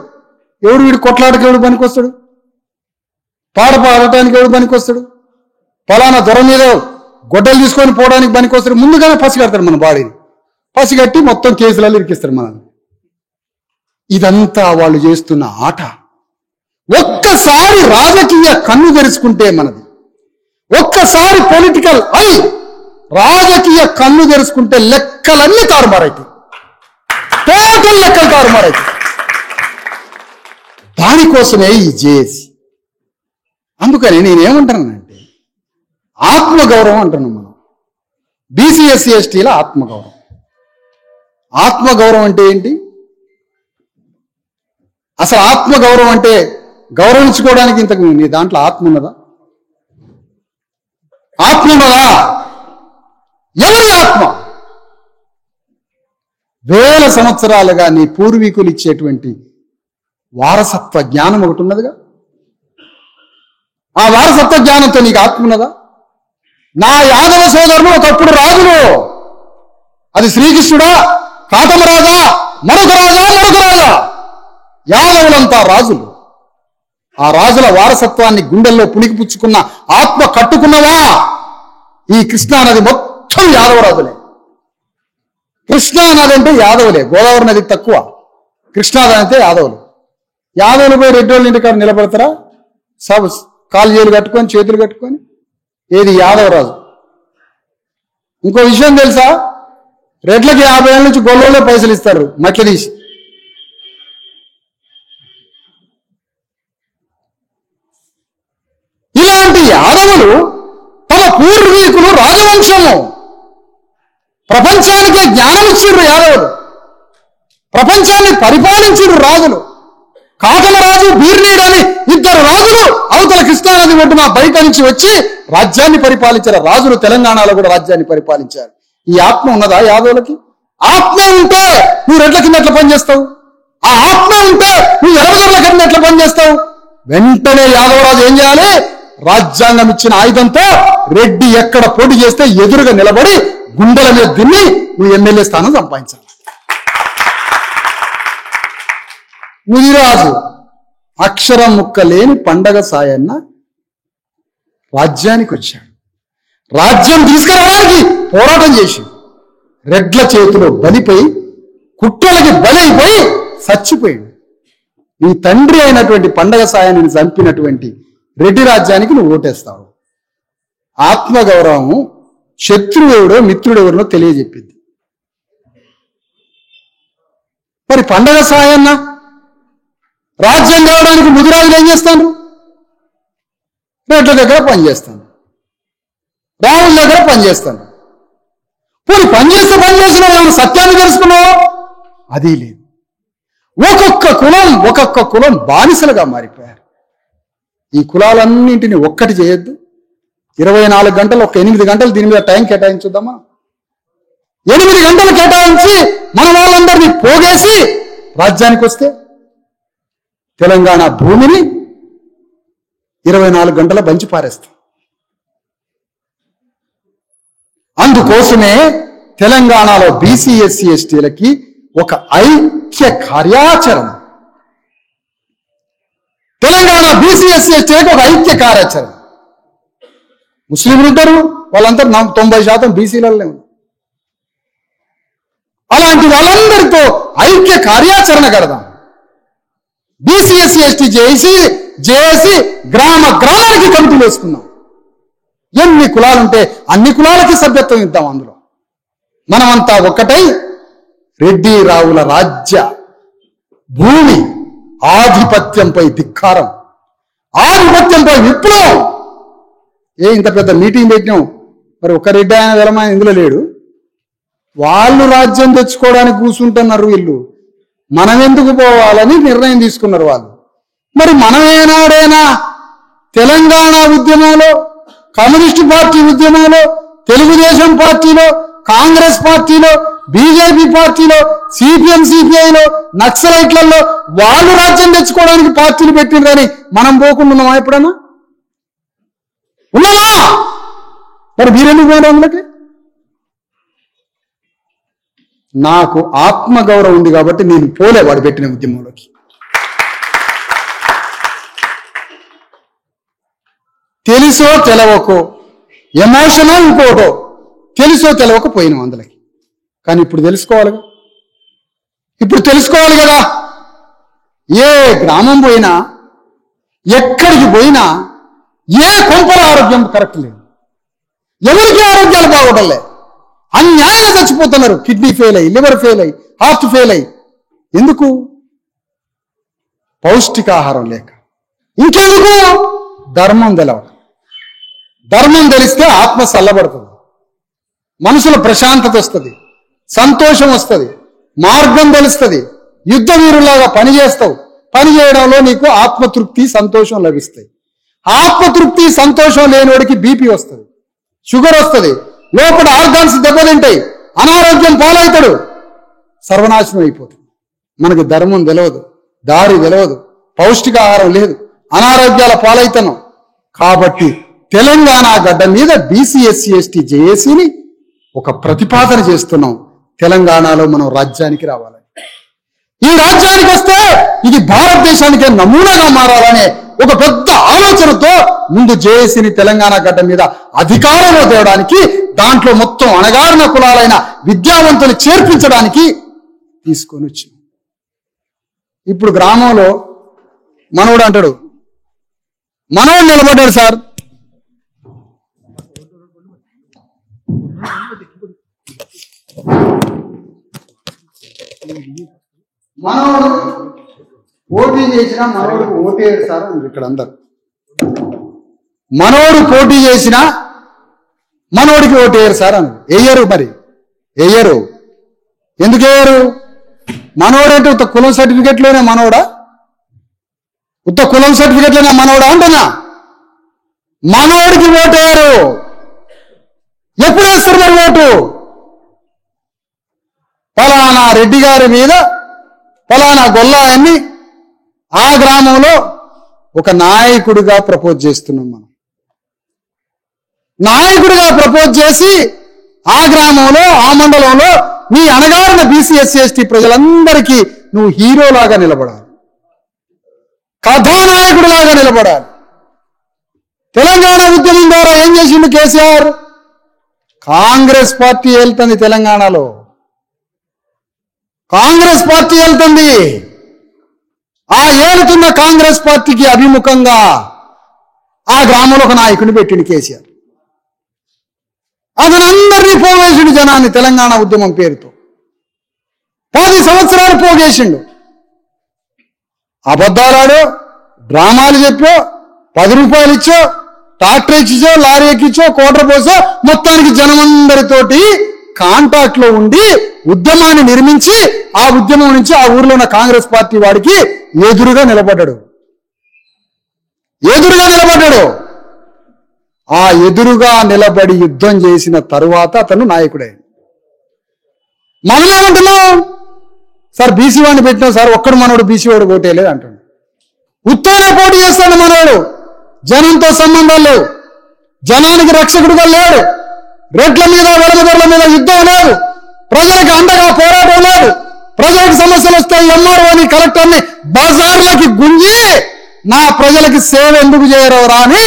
ఎవడు వీడు కొట్లాటకి ఎవడు పనికి వస్తాడు? పాట పాడటానికి ఎవడు పనికి వస్తాడు? ఫలానా దొర మీద గొడ్డలు తీసుకొని పోవడానికి పనికి వస్తాడు. ముందుగానే పసిగడతాడు మన బాడీని. పసిగట్టి మొత్తం కేసులలో ఇరికిస్తాడు మనల్ని. ఇదంతా వాళ్ళు చేస్తున్న ఆట. ఒక్కసారి రాజకీయ కన్ను తెరుచుకుంటే మనది, ఒక్కసారి పొలిటికల్ రాజకీయ కన్ను తెరుచుకుంటే లెక్కలన్నీ తారుమారైతాయి. టోటల్ లెక్కలు తారుమారైతాయి. దానికోసమే ఈ జేఏసీ. అందుకని నేనేమంటానంటే ఆత్మగౌరవం అంటున్నాం మనం. బీసీ ఎస్సీ ఎస్టీల ఆత్మగౌరవం. ఆత్మగౌరవం అంటే ఏంటి? అసలు ఆత్మగౌరవం అంటే గౌరవించుకోవడానికి ఇంతకు నీ దాంట్లో ఆత్మ ఉన్నదా? ఆత్మ ఉన్నదా? ఎవరి ఆత్మ? వేల సంవత్సరాలుగా నీ పూర్వీకులు ఇచ్చేటువంటి వారసత్వ జ్ఞానం ఒకటి ఉన్నదిగా. ఆ వారసత్వ జ్ఞానంతో నీకు ఆత్మ ఉన్నదా? నా యాదవ సోదరులు ఒకప్పుడు రాజులు. అది శ్రీకృష్ణుడా, కాటమరాజా, మరొక రాజా, యాదవులంతా రాజులు. ఆ రాజుల వారసత్వాన్ని గుండెల్లో పుణికిపుచ్చుకున్న ఆత్మ కట్టుకున్నవా? ఈ కృష్ణానది మొత్తం యాదవరాజులే. కృష్ణానది అంటే యాదవులే. గోదావరి నదికి తక్కువ, కృష్ణానది అంటే యాదవులు. యాదవులు పోయి రెడ్డోళ్ళ ఇంటికాడ నిలబడతారా? కాళ్ళు కట్టుకొని చేతులు కట్టుకొని. ఏది యాదవరాజు. ఇంకో విషయం తెలుసా? రెడ్లకి 50 ఏళ్ళ నుంచి గొల్లలే పైసలు ఇస్తారు మట్ల తీసి. ఇలాంటి యాదవులు తమ పూర్వీకులు రాజవంశము, ప్రపంచానికే జ్ఞానం ఇచ్చిర్రు యాదవులు, ప్రపంచాన్ని పరిపాలించిర్రు రాజులు. కాటమరాజు, బీర్నీడు అని 2 రాజులు అవతల కృష్ణానది ఒడ్డున బయట నుంచి వచ్చి రాజ్యాన్ని పరిపాలించారు. రాజులు తెలంగాణలో కూడా రాజ్యాన్ని పరిపాలించారు. ఈ ఆత్మ ఉన్నదా యాదవులకి? ఆత్మ ఉంటే నువ్వు రెడ్ల కింద ఎట్లా పనిచేస్తావు? ఆ ఆత్మ ఉంటే నువ్వు ఎర్రగొర్రెల కింద ఎట్లా పనిచేస్తావు? వెంటనే యాదవరాజు ఏం చేయాలి? రాజ్యాంగం ఇచ్చిన ఆయుధంతో రెడ్డి ఎక్కడ పోటీ చేస్తే ఎదురుగా నిలబడి గుండెల మీద దిన్ని నువ్వు ఎమ్మెల్యే స్థానం సంపాదించాలి. ముదిరాజు అక్షరం ముక్క లేని పండగ సాయన్న రాజ్యానికి వచ్చాడు. రాజ్యం తీసుకురావడానికి పోరాటం చేసి రెడ్ల చేతిలో బలిపోయి కుట్రలకి బలైపోయి చచ్చిపోయాడు. నీ తండ్రి అయినటువంటి పండగ సాయాన్ని చంపినటువంటి రెడ్డి రాజ్యానికి నువ్వు ఓటేస్తావు. ఆత్మగౌరవం శత్రువెవడో మిత్రుడెవరినో తెలియజెప్పింది. మరి పండగ సాయన్న రాజ్యం కావడానికి ముదిరాజులు ఏం చేస్తాను? రెడ్ల దగ్గర పనిచేస్తాను, రావుల దగ్గర పనిచేస్తాను. పోనీ పనిచేసిన ఏమైనా సత్యాన్ని తెలుసుకున్నావో? అది లేదు. ఒక్కొక్క కులం బానిసలుగా మారిపోయారు. ఈ కులాలన్నింటినీ ఒక్కటి చేయొద్దు. 24 గంటలు, ఒక 8 గంటలు దీని మీద టైం కేటాయించుద్దామా? 8 గంటలు కేటాయించి మన వాళ్ళందరినీ పోగేసి రాజ్యానికి వస్తే తెలంగాణ భూమిని 24 గంటల బంచి పారేస్తాం. అందుకోసమే తెలంగాణలో బీసీ ఎస్సీ ఎస్టీలకి ఒక ఐక్య కార్యాచరణ, తెలంగాణ బీసీ ఎస్సీ ఎస్టీలకి ఒక ఐక్య కార్యాచరణ. ముస్లింలు ఉంటారు, వాళ్ళంతా 90% బీసీలలో ఉన్నారు. అలాంటి వాళ్ళందరితో ఐక్య కార్యాచరణ కడదాం. బీసీ ఎస్సీ ఎస్టీ జేఏసీ గ్రామానికి కమిటీలు వేసుకుందాం. ఎన్ని కులాలుంటే అన్ని కులాలకి సభ్యత్వం ఇద్దాం. అందులో మనమంతా ఒక్కటై రెడ్డి రావుల రాజ్య భూమి ఆధిపత్యంపై ధిక్కారం, ఆధిపత్యంపై విప్లవం. ఇంత పెద్ద మీటింగ్ పెట్టినాం, మరి ఒక రెడ్డి ఆయన వెలమైన ఇందులో లేడు. వాళ్ళు రాజ్యం తెచ్చుకోవడానికి కూర్చుంటున్నారు. వీళ్ళు మనం ఎందుకు పోవాలని నిర్ణయం తీసుకున్నారు వాళ్ళు. మరి మనం ఏనాడైనా తెలంగాణ ఉద్యమంలో, కమ్యూనిస్టు పార్టీ ఉద్యమంలో, తెలుగుదేశం పార్టీలో, కాంగ్రెస్ పార్టీలో, బీజేపీ పార్టీలో, సిపిఐలో, నక్సలైట్లలో వాళ్ళు రాజ్యం తెచ్చుకోవడానికి పార్టీలు పెట్టిండ్రని మనం పోకుండా ఉన్నామా? ఎప్పుడన్నా ఉన్నామా? మరి మీరెందుకు పోయిన వాళ్ళకి? నాకు ఆత్మగౌరవం ఉంది కాబట్టి నేను పోలే వాడు పెట్టిన ఉద్యమంలోకి. తెలుసో తెలవకో, ఎమోషనో ఇంకోటో, తెలుసో తెలవక పోయినాం అందులోకి. కానీ ఇప్పుడు తెలుసుకోవాలి కదా. ఏ గ్రామం పోయినా, ఎక్కడికి పోయినా ఏ కొంపల ఆరోగ్యం కరెక్ట్ లేదు, ఎవరికి ఆరోగ్యాలు బాగోటలే, అన్యాయంగా చచ్చిపోతున్నారు. కిడ్నీ ఫెయిల్ అయ్యి, లివర్ ఫెయిల్ అయ్యి, హార్ట్ ఫెయిల్ అయ్యి. ఎందుకు? పౌష్టికాహారం లేక. ఇంకెందుకు? ధర్మం తెలవక. ధర్మం తెలిస్తే ఆత్మ చల్లబడుతుంది, మనసులో ప్రశాంతత వస్తుంది, సంతోషం వస్తుంది, మార్గం తెలుస్తుంది, యుద్ధ వీరులాగా పనిచేస్తావు. పని చేయడంలో నీకు ఆత్మతృప్తి, సంతోషం లభిస్తాయి. ఆత్మతృప్తి, సంతోషం లేనివాడికి బీపీ వస్తుంది, షుగర్ వస్తుంది, లోపల ఆర్గాన్స్ దెబ్బతింటాయి, అనారోగ్యం పాలవుతాడు, సర్వనాశనం అయిపోతుంది. మనకు ధర్మం తెలియదు, దారి తెలియదు, పౌష్టికాహారం లేదు, అనారోగ్యాల పాలవుతున్నాం. కాబట్టి తెలంగాణ గడ్డ మీద బీసీ ఎస్సీ ఎస్టీ జేఏసీని ఒక ప్రతిపాదన చేస్తున్నాం. తెలంగాణలో మనం రాజ్యానికి రావాలని. ఈ రాజ్యానికి వస్తే ఇది భారతదేశానికి నమూనాగా మారాలనే ఒక పెద్ద ఆలోచనతో ముందు జేఏసీని తెలంగాణ గడ్డ మీద అధికారంలో తేవడానికి, దాంట్లో మొత్తం అణగారిన కులాలైన విద్యావంతులు చేర్పించడానికి తీసుకొని వచ్చింది. ఇప్పుడు గ్రామంలో మనోడు అంటాడు, మనోడు నిలబడ్డాడు సార్, మనోడు పోటీ చేసినా మనోడికి ఓటేయడు సార్ అని ఇక్కడ అందరు. మనోడు పోటీ చేసినా మనోడికి ఓటేయరు సార్ అని. వేయరు. మరి వేయరు. ఎందుకు వేయరు? మనోడంటే ఉత్త కులం సర్టిఫికెట్లోనే మనోడా? ఉత్త కులం సర్టిఫికెట్లోనే మనోడా అంటున్నా. మనోడికి ఓటేయరు. ఎప్పుడు వేస్తారు మరి ఓటు? ఫలానా రెడ్డి గారి మీద, ఫలానా గొల్లాయన్ని ఆ గ్రామంలో ఒక నాయకుడిగా ప్రపోజ్ చేస్తున్నాం మనం. నాయకుడిగా ప్రపోజ్ చేసి ఆ గ్రామంలో, ఆ మండలంలో నీ అణగారిన బీసీ ఎస్సీ ఎస్టీ ప్రజలందరికీ నువ్వు హీరోలాగా నిలబడాలి. కథానాయకుడిలాగా నిలబడాలి. తెలంగాణ ఉద్యమం ద్వారా ఏం చేసిండు కేసీఆర్? కాంగ్రెస్ పార్టీ వెళ్తుంది తెలంగాణలో, కాంగ్రెస్ పార్టీ వెళ్తుంది. ఆ ఏలుతున్న కాంగ్రెస్ పార్టీకి అభిముఖంగా ఆ గ్రామంలో ఒక నాయకుడిని పెట్టిండు కేసీఆర్. అతనందరినీ పోగేసిండు జనాన్ని తెలంగాణ ఉద్యమం పేరుతో. 10 సంవత్సరాలు పోగేసిండు. అబద్ధాలాడో, డ్రామాలు చెప్పో, 10 రూపాయలు ఇచ్చో, ట్రాక్టర్ ఇచ్చిచో, లారీ ఎక్కిచ్చో, కోటర్ పోసో, మొత్తానికి జనమందరితోటి కాంటాక్ట్ లో ఉండి ఉద్యమాన్ని నిర్మించి ఆ ఉద్యమం నుంచి ఆ ఊర్లో ఉన్న కాంగ్రెస్ పార్టీ వాడికి ఎదురుగా నిలబడ్డాడు. ఆ ఎదురుగా నిలబడి యుద్ధం చేసిన తరువాత అతను నాయకుడే. మనమేమంటున్నాం? సార్ బీసీ వాడిని పెట్టినాం సార్, ఒక్కడు మనోడు బీసీ వాడు ఓటేయలేదు అంటాడు. ఉత్తనే పోటీ చేస్తాడు మనోడు. జనంతో సంబంధం లేవు, జనానికి రక్షకుడుగా లేడు, రెడ్ల మీద వెలమదొరల మీద యుద్ధం లేదు, ప్రజలకు అండగా పోరాటం లేదు. ప్రజలకు సమస్యలు వస్తే ఎంఆర్ఓని కలెక్టర్ని బజార్లకి గుంజి నా ప్రజలకి సేవ ఎందుకు చేయరవరా అని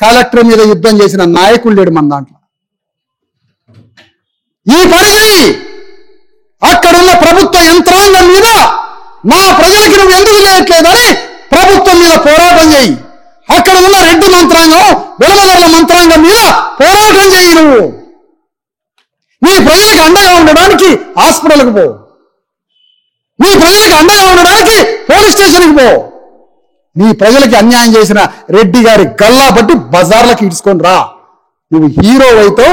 కలెక్టర్ మీద యుద్ధం చేసిన నాయకుడు లేడు మన దాంట్లో. ఈ పని చేయి, అక్కడున్న ప్రభుత్వ యంత్రాంగం మీద నా ప్రజలకి నువ్వు ఎందుకు చేయట్లేదని ప్రభుత్వం మీద పోరాటం చేయి. అక్కడ ఉన్న రెడ్డి మంత్రాంగం, వెలమదొరల మంత్రాంగం మీద పోరాటం చేయి. నువ్వు నీ ప్రజలకు అండగా ఉండడానికి హాస్పిటల్కి పో, నీ ప్రజలకు అండగా ఉండడానికి పోలీస్ స్టేషన్కి పో. నీ ప్రజలకి అన్యాయం చేసిన రెడ్డి గారి గల్లా బట్టి బజార్లకు ఇడ్చుకొని రా. నువ్వు హీరో అయితే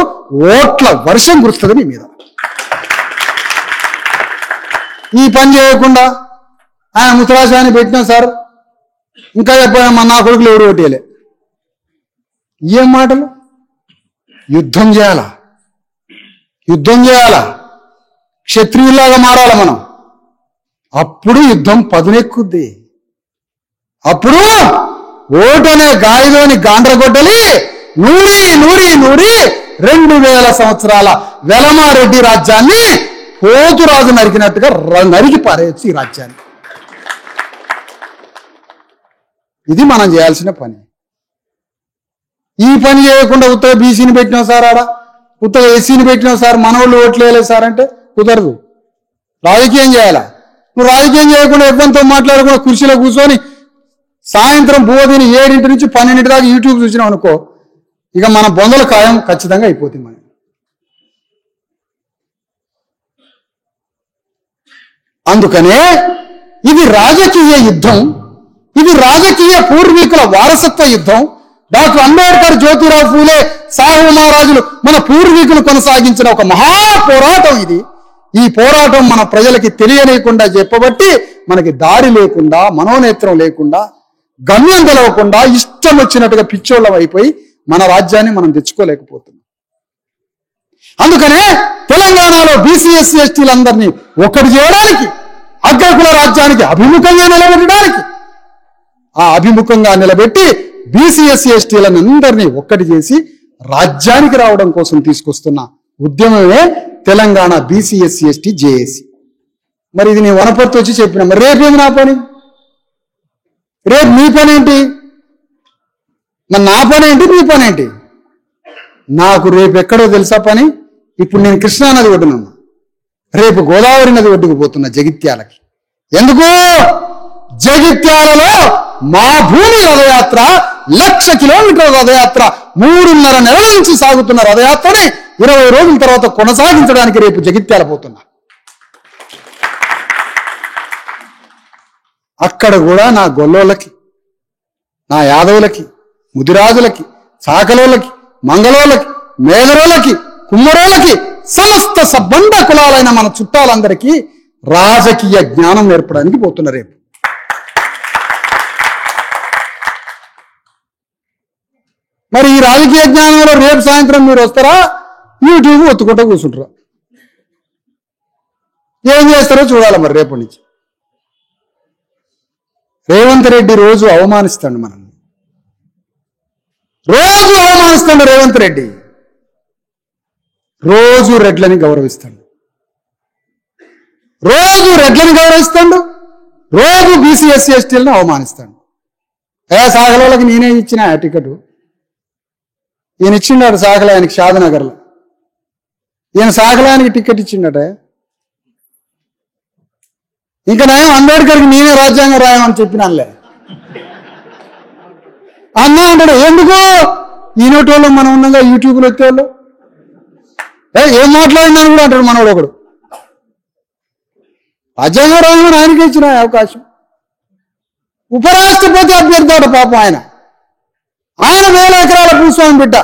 ఓట్ల వర్షం కురుస్తుంది నీ మీద. ఈ పని చేయకుండా ఆయన ముసలాశాన్ని పెట్టినాం సార్, ఇంకా చెప్పిన నా కొడుకులు ఎవరు ఓటేయలే. ఏం మాటలు? యుద్ధం చేయాలా, క్షత్రియులాగా మారాల మనం. అప్పుడు యుద్ధం పదునెక్కుద్ది. అప్పుడు ఓటనే గాయలోని గాండ్రగొడ్డలి నూరి 2000 సంవత్సరాల వెలమారెడ్డి రాజ్యాన్ని పోతురాజు నరికినట్టుగా నరికి పారేయచ్చు ఈ రాజ్యాన్ని. ఇది మనం చేయాల్సిన పని. ఈ పని చేయకుండా ఉత్తర బీసీని పెట్టినాం సార్, ఆడ ఉత్తర ఎస్సీని పెట్టినాం సార్, మనోళ్ళు ఓట్లు వేయలేదు సార్ అంటే కుదరదు. రాజకీయం చేయాలా? నువ్వు రాజకీయం చేయకుండా ఎవరితో మాట్లాడకుండా కుర్చీలో కూర్చొని సాయంత్రం బోధిని 7 నుంచి 12 దాకా యూట్యూబ్ చూసినాం అనుకో, ఇక మన బొందల ఖాయం ఖచ్చితంగా అయిపోతుంది. మనం అందుకనే ఇది రాజకీయ యుద్ధం, ఇది రాజకీయ పూర్వీకుల వారసత్వ యుద్ధం. డాక్టర్ అంబేద్కర్, జ్యోతిరావు ఫూలే, సాహు మహారాజులు మన పూర్వీకులు కొనసాగించిన ఒక మహా పోరాటం ఇది. ఈ పోరాటం మన ప్రజలకి తెలియలేకుండా చెప్పబట్టి మనకి దారి లేకుండా, మనోనేత్రం లేకుండా, గమ్యం తెలవకుండా ఇష్టం వచ్చినట్టుగా పిచ్చోళ్ళం అయిపోయి మన రాజ్యాన్ని మనం తెచ్చుకోలేకపోతున్నాం. అందుకనే తెలంగాణలో బీసీ ఎస్సీ ఎస్టీలందరినీ ఒక్కటి చేయడానికి, అగ్రకుల రాజ్యానికి అభిముఖంగా నిలబెట్టడానికి, ఆ అభిముఖంగా నిలబెట్టి బీసీ ఎస్సీ ఎస్టీలను అందరినీ ఒక్కటి చేసి రాజ్యానికి రావడం కోసం తీసుకొస్తున్న ఉద్యమమే Telangana BC SC ST JAC. మరి ఇది నేను వనపర్తి వచ్చి చెప్పిన, మరి రేపేది నా పని? రేపు నీ పని ఏంటి? మరి నా పని ఏంటి, నీ పని ఏంటి? నాకు రేపు ఎక్కడో తెలుసా పని? ఇప్పుడు నేను కృష్ణానది ఒడ్డునున్నా, రేపు గోదావరి నది ఒడ్డుకు పోతున్నా జగిత్యాలకి. ఎందుకు? జగిత్యాలలో మా భూమి రథయాత్ర 1,00,000 కిలోమీటర్ల రథయాత్ర 3.5 నెలల నుంచి సాగుతున్న రథయాత్రని 20 రోజుల తర్వాత కొనసాగించడానికి రేపు జగిత్యాల పోతున్నా. అక్కడ కూడా నా గొల్లోళ్ళకి, నా యాదవులకి, ముదిరాజులకి, సాకలోళ్ళకి, మంగళోళ్ళకి, మేఘరోళ్ళకి, కుమ్మరోళ్ళకి, సమస్త సబ్బండ కులాలైన మన చుట్టాలందరికీ రాజకీయ జ్ఞానం నేర్పడానికి పోతున్న రేపు. మరి ఈ రాజకీయ జ్ఞానంలో రేపు సాయంత్రం మీరు వస్తారా, యూట్యూబ్ ఒత్తుకుంటూ కూర్చుంటారా? ఏం చేస్తారో చూడాలి మరి రేపటి నుంచి. రేవంత్ రెడ్డి రోజు అవమానిస్తాడు మనల్ని, రోజు అవమానిస్తాడు రేవంత్ రెడ్డి. రోజు రెడ్లని గౌరవిస్తాడు, రోజు రెడ్లని గౌరవిస్తాడు, రోజు బీసీ ఎస్సీ ఎస్టీలను అవమానిస్తాడు. సాగలోళ్ళకి నేనే ఇచ్చిన టికెట్. ఈయన ఇచ్చిండాడు సాగల, ఆయనకి షాదనగర్లో. ఈయన సాగలానికి టికెట్ ఇచ్చిండట. ఇంకా నేను అంబేద్కర్కి నేనే రాజ్యాంగం రాయమని చెప్పినానులే అన్నా అంటాడు. ఎందుకు ఈనోటోళ్ళు మనం ఉన్నాగా యూట్యూబ్లో వచ్చేవాళ్ళు ఏం మాట్లాడినాను కూడా అంటాడు మనోడు ఒకడు. రాజ్యాంగం రాయమని ఆయనకి ఇచ్చిన అవకాశం. ఉపరాష్ట్రపతి అభ్యర్థాడు పాపం ఆయన 1000 ఎకరాల భూస్వామి బిడ్డ.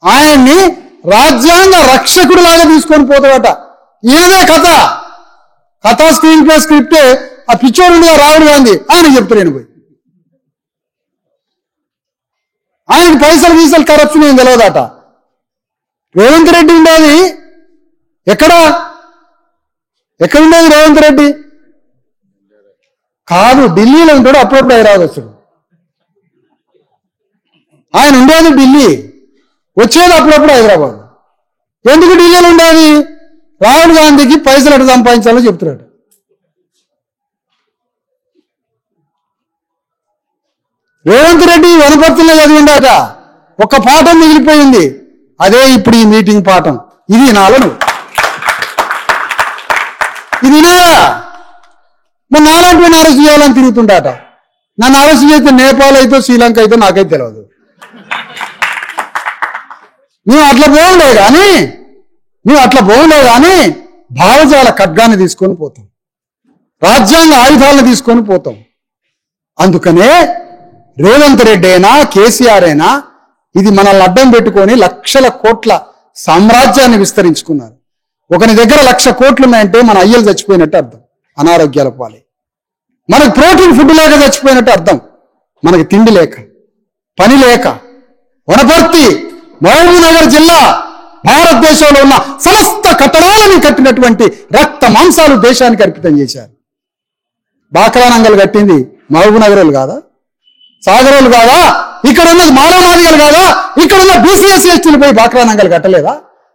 ఆయన్ని రాజ్యాంగ రక్షకుడిలాగా తీసుకొని పోతాడట. ఏదే కథ స్క్రీన్ ప్లే స్క్రిప్టే ఆ పిచ్చోడుగా రాహుల్ గాంధీ ఆయన చెప్తాను పోయి. ఆయనకి పైసలు కరప్షన్ ఏం తెలియదట. రేవంత్ రెడ్డి ఉండేది ఎక్కడుండేది రేవంత్ రెడ్డి? కాదు, ఢిల్లీలో ఉంటాడు, అప్పుడప్పుడు హైదరాబాద్ వస్తాడు. ఆయన ఉండేది ఢిల్లీ, వచ్చేది అప్పుడప్పుడు హైదరాబాద్. ఎందుకు ఢిల్లీలో ఉండేది? రాహుల్ గాంధీకి పైసలు ఎటు సంపాదించాలో చెప్తున్నాడు. రేవంత్ రెడ్డి వనపర్తిలో చదివిండాట, ఒక పాఠం మిగిలిపోయింది. అదే ఇప్పుడు ఈ మీటింగ్ పాఠం. ఇది నాలుగు ఇది వినాలా? మరి నాలాంటి అరెస్ట్ చేయాలని తిరుగుతుంటాట. నన్ను అరెస్ట్ చేస్తే నేపాల్ అయితే శ్రీలంక అయితే నాకైతే తెలియదు. మేము అట్లా పోలే కానీ భావజాల ఖడ్గాన్ని తీసుకొని పోతాం, రాజ్యాంగ ఆయుధాలను తీసుకొని పోతాం. అందుకనే రేవంత్ రెడ్డి అయినా కేసీఆర్ అయినా ఇది మనల్ని అడ్డం పెట్టుకొని లక్షల కోట్ల సామ్రాజ్యాన్ని విస్తరించుకున్నారు. ఒకని దగ్గర 1,00,000 కోట్లు ఉన్నాయంటే మన అయ్యలు చచ్చిపోయినట్టు అర్థం, అనారోగ్యాల పాలై. మనకు ప్రోటీన్ ఫుడ్ లేక చచ్చిపోయినట్టు అర్థం, మనకి తిండి లేక, పని లేక. వనపర్తి, మహబూబ్నగర్ జిల్లా భారతదేశంలో ఉన్న సమస్త కట్టడాలని కట్టినటువంటి రక్త మాంసాలు దేశానికి అర్పితం చేశారు. బాక్రానంగల్ కట్టింది మహబూబ్నగర్లు కాదా? సాగరోలు కాదా? ఇక్కడ ఉన్నది మానవమాదిగలు కాదా? ఇక్కడ ఉన్న బీసీఎస్సీ ఎస్టీలు పోయి బాక్రానంగల్ కట్టలేదా?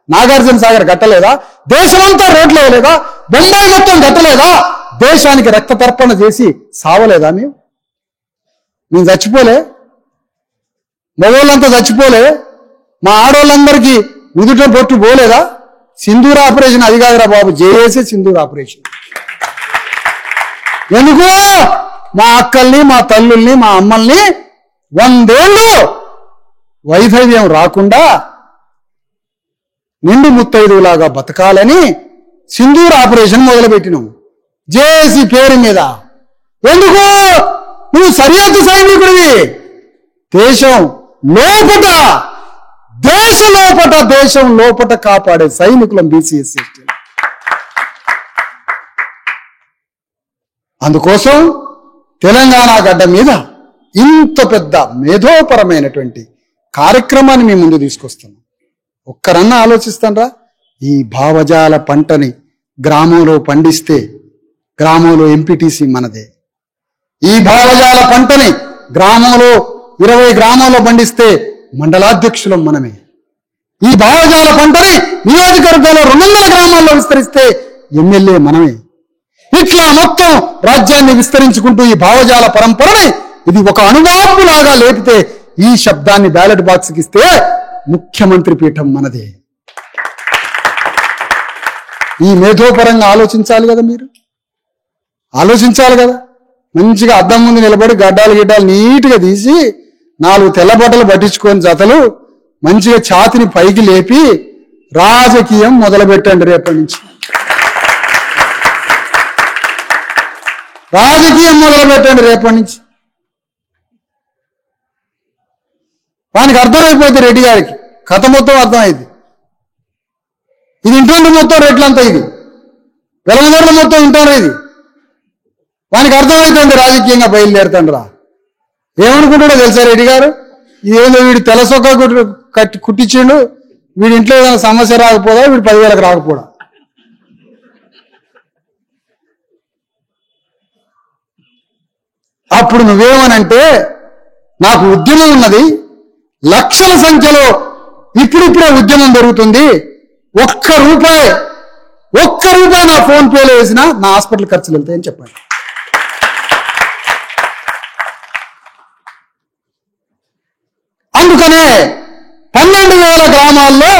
నాగార్జున సాగర్ కట్టలేదా? దేశమంతా రోడ్లు వేయలేదా? బొంబాయి మొత్తం కట్టలేదా? దేశానికి రక్త తర్పణ చేసి సావలేదా? మేము చచ్చిపోలే? మగవాళ్ళంతా చచ్చిపోలే? మా ఆడవాళ్ళందరికీ ముదుట బొట్టు పోలేదా? సింధూర్ ఆపరేషన్ అది కాదురా బాబు, జేఏసీ సింధూర్ ఆపరేషన్. ఎందుకు? మా అక్కల్ని, మా తల్లుల్ని, మా అమ్మల్ని 100 ఏళ్ళు వైధవ్యం రాకుండా నిండు ముత్తైదులాగా బతకాలని సింధూర్ ఆపరేషన్ మొదలుపెట్టినాం జేఏసీ పేరు మీద. ఎందుకు? నువ్వు సరిహద్దు సైనికుడివి. దేశం లోపట కాపాడే సైనికులం బీసీఎస్సీ. అందుకోసం తెలంగాణ గడ్డ మీద ఇంత పెద్ద మేధోపరమైనటువంటి కార్యక్రమాన్ని మీ ముందు తీసుకొస్తున్నాం. ఒక్కరన్నా ఆలోచిస్తానరా? ఈ భావజాల పంటని గ్రామంలో పండిస్తే గ్రామంలో ఎంపీటీసీ మనదే. ఈ భావజాల పంటని గ్రామంలో 20 గ్రామాల్లో పండిస్తే మండలాధ్యక్షులం మనమే. ఈ భావజాల పంటని నియోజకవర్గాల్లో 200 గ్రామాల్లో విస్తరిస్తే ఎమ్మెల్యే మనమే. ఇట్లా మొత్తం రాజ్యాన్ని విస్తరించుకుంటూ ఈ భావజాల పరంపరని ఇది ఒక అణువాపులాగా లేపితే ఈ శబ్దాన్ని బ్యాలెట్ బాక్స్కి ఇస్తే ముఖ్యమంత్రి పీఠం మనదే. ఈ మేధోపరంగా ఆలోచించాలి కదా, మీరు ఆలోచించాలి కదా. మంచిగా అద్దం ముందు నిలబడి గడ్డాలు నీట్గా తీసి 4 తెల్ల బట్టలు పట్టించుకొని జతలు మంచిగా ఛాతిని పైకి లేపి రాజకీయం మొదలుపెట్టండి. రేపటి నుంచి రాజకీయం మొదలుపెట్టండి. రేపటి నుంచి వానికి అర్థమైపోయింది, రెడ్డి గారికి కథ మొత్తం అర్థమైంది. ఇది ఇంట్లో మొత్తం రేట్లంతా, ఇది వెలగదొరల మొత్తం ఇంటారు. ఇది వానికి అర్థమైపోయింది, రాజకీయంగా బయలుదేరుతాడు రా. ఏమనుకుంటాడో తెలుసా రెడ్డి గారు? ఏదో వీడు తెలసొక్క కుట్టించిండు, వీడి ఇంట్లో ఏదైనా సమస్య రాకపోదా, వీడు 10,000కి రాకపోడా. అప్పుడు నువ్వేమనంటే, నాకు ఉద్యమం ఉన్నది, లక్షల సంఖ్యలో ఇప్పుడిప్పుడే ఉద్యమం జరుగుతుంది, ఒక్క రూపాయి నా ఫోన్ పేలో వేసినా నా హాస్పిటల్ ఖర్చులు వెళ్తాయని చెప్పండి. అందుకనే 12,000 గ్రామాల్లో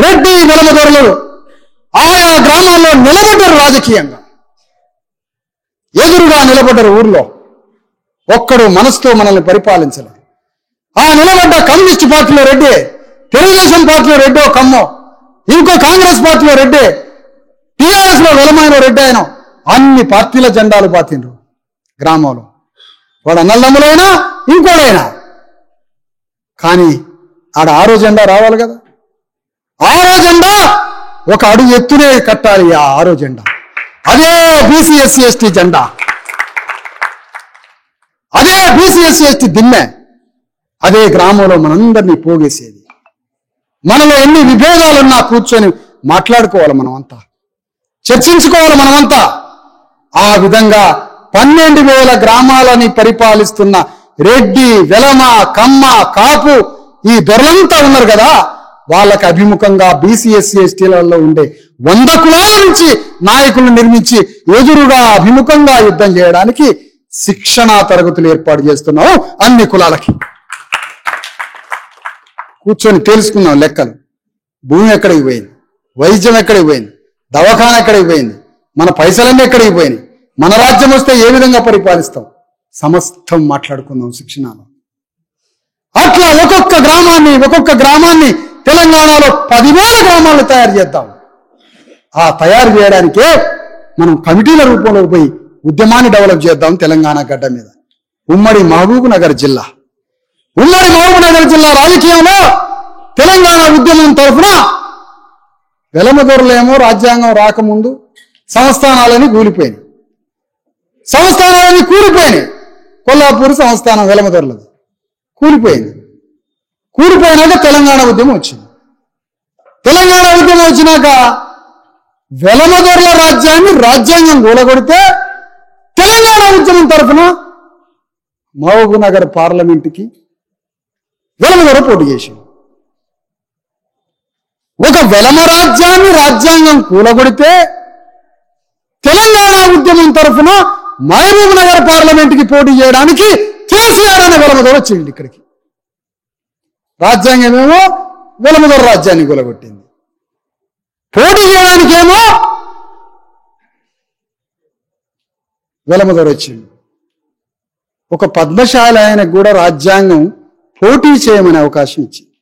రెడ్డి వెలమదొరలు ఆయా గ్రామాల్లో నిలబడ్డారు. రాజకీయంగా ఎదురుగా నిలబడ్డారు. ఊర్లో ఒక్కడు మనసుతో మనల్ని పరిపాలించలేదు. ఆ నిలబడ్డ కమ్యూనిస్ట్ పార్టీలో రెడ్డి, తెలుగుదేశం పార్టీలో రెడ్డో కమ్మో, ఇంకో కాంగ్రెస్ పార్టీలో రెడ్డి, టీఆర్ఎస్ లో వెలమైన రెడ్డి ఆయన, అన్ని పార్టీల జెండాలు పాతిండ్రు గ్రామంలో. వాడు అన్నదమ్ములైనా ఇంకోడైనా, కానీ ఆడ ఆరో జెండా రావాలి కదా. ఆరో జెండా ఒక అడుగు ఎత్తునే కట్టాలి. ఆ ఆరో జెండా అదే బీసీ ఎస్సీ ఎస్టీ జెండా, అదే బీసీ ఎస్సీ ఎస్టీ దిమ్మె, అదే గ్రామంలో మనందరినీ పోగేసేది. మనలో ఎన్ని విభేదాలున్నా కూర్చొని మాట్లాడుకోవాలి, మనమంతా చర్చించుకోవాలి మనమంతా. ఆ విధంగా 12,000 గ్రామాలని పరిపాలిస్తున్న రెడ్డి, వెలమ, కమ్మ, కాపు ఈ దొరలంతా ఉన్నారు కదా, వాళ్ళకి అభిముఖంగా బీసీ ఎస్సీ ఎస్టీలలో ఉండే 100 కులాల నుంచి నాయకులను నిర్మించి ఎదురుగా అభిముఖంగా యుద్ధం చేయడానికి శిక్షణా తరగతులు ఏర్పాటు చేస్తున్నాం. అన్ని కులాలకి కూర్చొని తెలుసుకున్నాం లెక్కలు. భూమి ఎక్కడికి పోయింది, వైద్యం ఎక్కడికి పోయింది, దవాఖాన ఎక్కడికి పోయింది, మన పైసలన్నీ ఎక్కడికి పోయినాయి, మన రాజ్యం వస్తే ఏ విధంగా పరిపాలిస్తాం, సమస్తం మాట్లాడుకుందాం శిక్షణలో. అట్లా ఒక్కొక్క గ్రామాన్ని తెలంగాణలో 10,000 గ్రామాలను తయారు చేద్దాం. ఆ తయారు చేయడానికే మనం కమిటీల రూపంలో పోయి ఉద్యమాన్ని డెవలప్ చేద్దాం. తెలంగాణ గడ్డ మీద ఉమ్మడి మహబూబ్ నగర్ జిల్లా రాజకీయంలో తెలంగాణ ఉద్యమం తరఫున వెలమదొరలేమో రాజ్యాంగం రాకముందు సంస్థానాలని కూలిపోయినాయి. కొల్లాపూర్ సంస్థానం వెలమదొరలది కూలిపోయినాక తెలంగాణ ఉద్యమం వచ్చింది. తెలంగాణ ఉద్యమం వచ్చినాక వెలమదొరల రాజ్యాంగం కూలగొడితే తెలంగాణ ఉద్యమం తరఫున మహబూబ్ నగర్ పార్లమెంటుకి వెలమదొర పోటీ చేసింది. ఒక వెలమ రాజ్యాంగం కూలగొడితే తెలంగాణ ఉద్యమం తరఫున మహబూబ్ నగర్ పార్లమెంటుకి పోటీ చేయడానికి కేసీఆర్ అనే వెలమదొర వచ్చింది ఇక్కడికి. రాజ్యాంగమేమో వెలమదొర రాజ్యాన్ని కూలగొట్టింది. పోటీ చేయడానికేమో వెలమదొర వచ్చింది. ఒక పద్మశాలి ఆయనకు కూడా రాజ్యాంగం పోటీ చేయమనే అవకాశం ఇచ్చింది.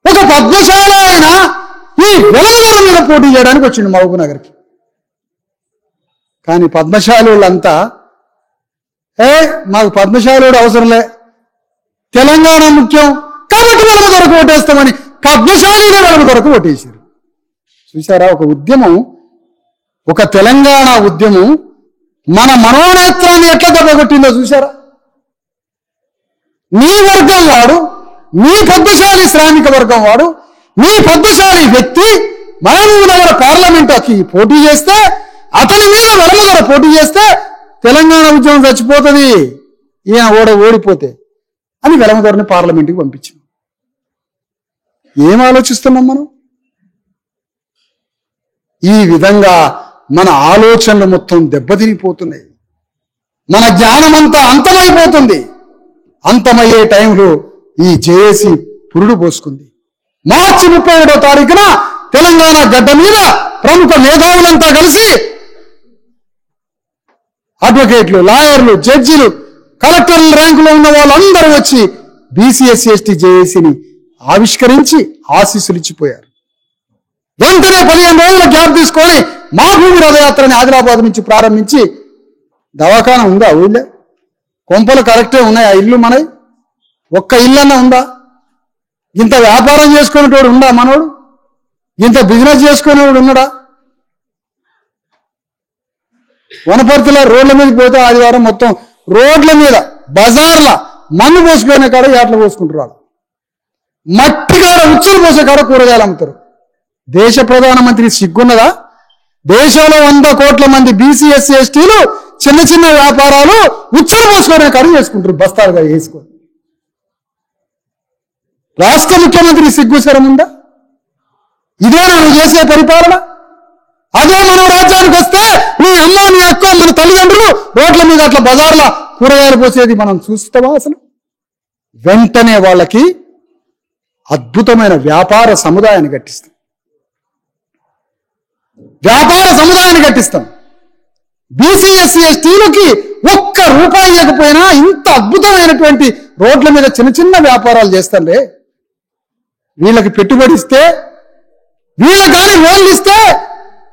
ఒక పద్మశాలి ఆయన ఈ వెలమదొర మీద పోటీ చేయడానికి వచ్చింది మహబూబ్ నగర్కి. కానీ పద్మశాలి వాళ్ళంతా మాకు పద్మశాలుడు అవసరంలే, తెలంగాణ ముఖ్యం కాబట్టి వెలమదొరకు ఓటేస్తామని పద్మశాలినే వెలమదొరకు ఓటేశారు. చూసారా, ఒక ఉద్యమం, ఒక తెలంగాణ ఉద్యమం మన మనోనేత్రాన్ని ఎట్లా దెబ్బకొట్టిందో చూసారా. నీ వర్గం వాడు, నీ పద్మశాలి శ్రామిక వర్గం వాడు, నీ పద్మశాలి వ్యక్తి మహబూబ్ నగర్ పార్లమెంటుకి పోటీ చేస్తే, అతని మీద వెలమదొర పోటీ చేస్తే తెలంగాణ ఉద్యమం చచ్చిపోతుంది, ఈయన ఓడిపోతే అని వెలమదొరని పార్లమెంటుకి పంపించాం. ఏం ఆలోచిస్తున్నాం మనం? ఈ విధంగా మన ఆలోచనలు మొత్తం దెబ్బతినిపోతున్నాయి. మన జ్ఞానమంతా అంతమైపోతుంది. అంతమయ్యే టైంలో ఈ జేఏసీ పురుడు పోసుకుంది. మార్చి 31వ తారీఖున తెలంగాణ గడ్డ మీద ప్రముఖ మేధావులంతా కలిసి, అడ్వకేట్లు, లాయర్లు, జడ్జీలు, కలెక్టర్ల ర్యాంకులో ఉన్న వాళ్ళందరూ వచ్చి బీసీ ఎస్సీ ఎస్టీ జేఏసీని ఆవిష్కరించి ఆశీస్సులు ఇచ్చిపోయారు. వెంటనే 15 రోజుల గ్యాప్ తీసుకొని మా భూమి రథయాత్రని ఆదిలాబాద్ నుంచి ప్రారంభించి, దవాఖానా ఉందా ఊళ్ళే? కొంపలు కరెక్టే ఉన్నాయి. ఆ ఇల్లు మనవి? ఒక్క ఇల్లన్నా ఉందా? ఇంత వ్యాపారం చేసుకునేటోడు ఉందా మనోడు? ఇంత బిజినెస్ చేసుకునేవాడు ఉన్నాడా? వనపర్తిలో రోడ్ల మీద పోతే ఆదివారం మొత్తం రోడ్ల మీద బజార్ల మన్ను పోసుకునే కాడ ఏట్ల పోసుకుంటారు. మట్టి కాడ ఉచ్చులు పోసే కాడ కూరగాయలు అమ్ముతారు. దేశ ప్రధానమంత్రి సిగ్గున్నదా? దేశంలో 100 కోట్ల మంది బీసీ ఎస్సీ ఎస్టీలు చిన్న చిన్న వ్యాపారాలు ఉచ్చులు పోసుకునే కాడ చేసుకుంటారు, బస్తాలుగా వేసుకొని. రాష్ట్ర ముఖ్యమంత్రి సిగ్గుశరం ఉందా? ఇదే నువ్వు చేసే పరిపాలన? అదే మనం రాజ్యానికి వస్తే నీ అమ్మ, నీ అక్క, మన తల్లిదండ్రులు రోడ్ల మీద అట్లా బజార్ల కూరగాయలు పోసేది మనం చూస్తావా? అసలు వెంటనే వాళ్ళకి అద్భుతమైన వ్యాపార సముదాయాన్ని కట్టిస్తాం. బీసీ ఎస్సీ ఎస్టీలకి ఒక్క రూపాయి ఇవ్వకపోయినా ఇంత అద్భుతమైనటువంటి రోడ్ల మీద చిన్న చిన్న వ్యాపారాలు చేస్తాండే. వీళ్ళకి పెట్టుబడి ఇస్తే, వీళ్ళ కానీ లోన్లు ఇస్తే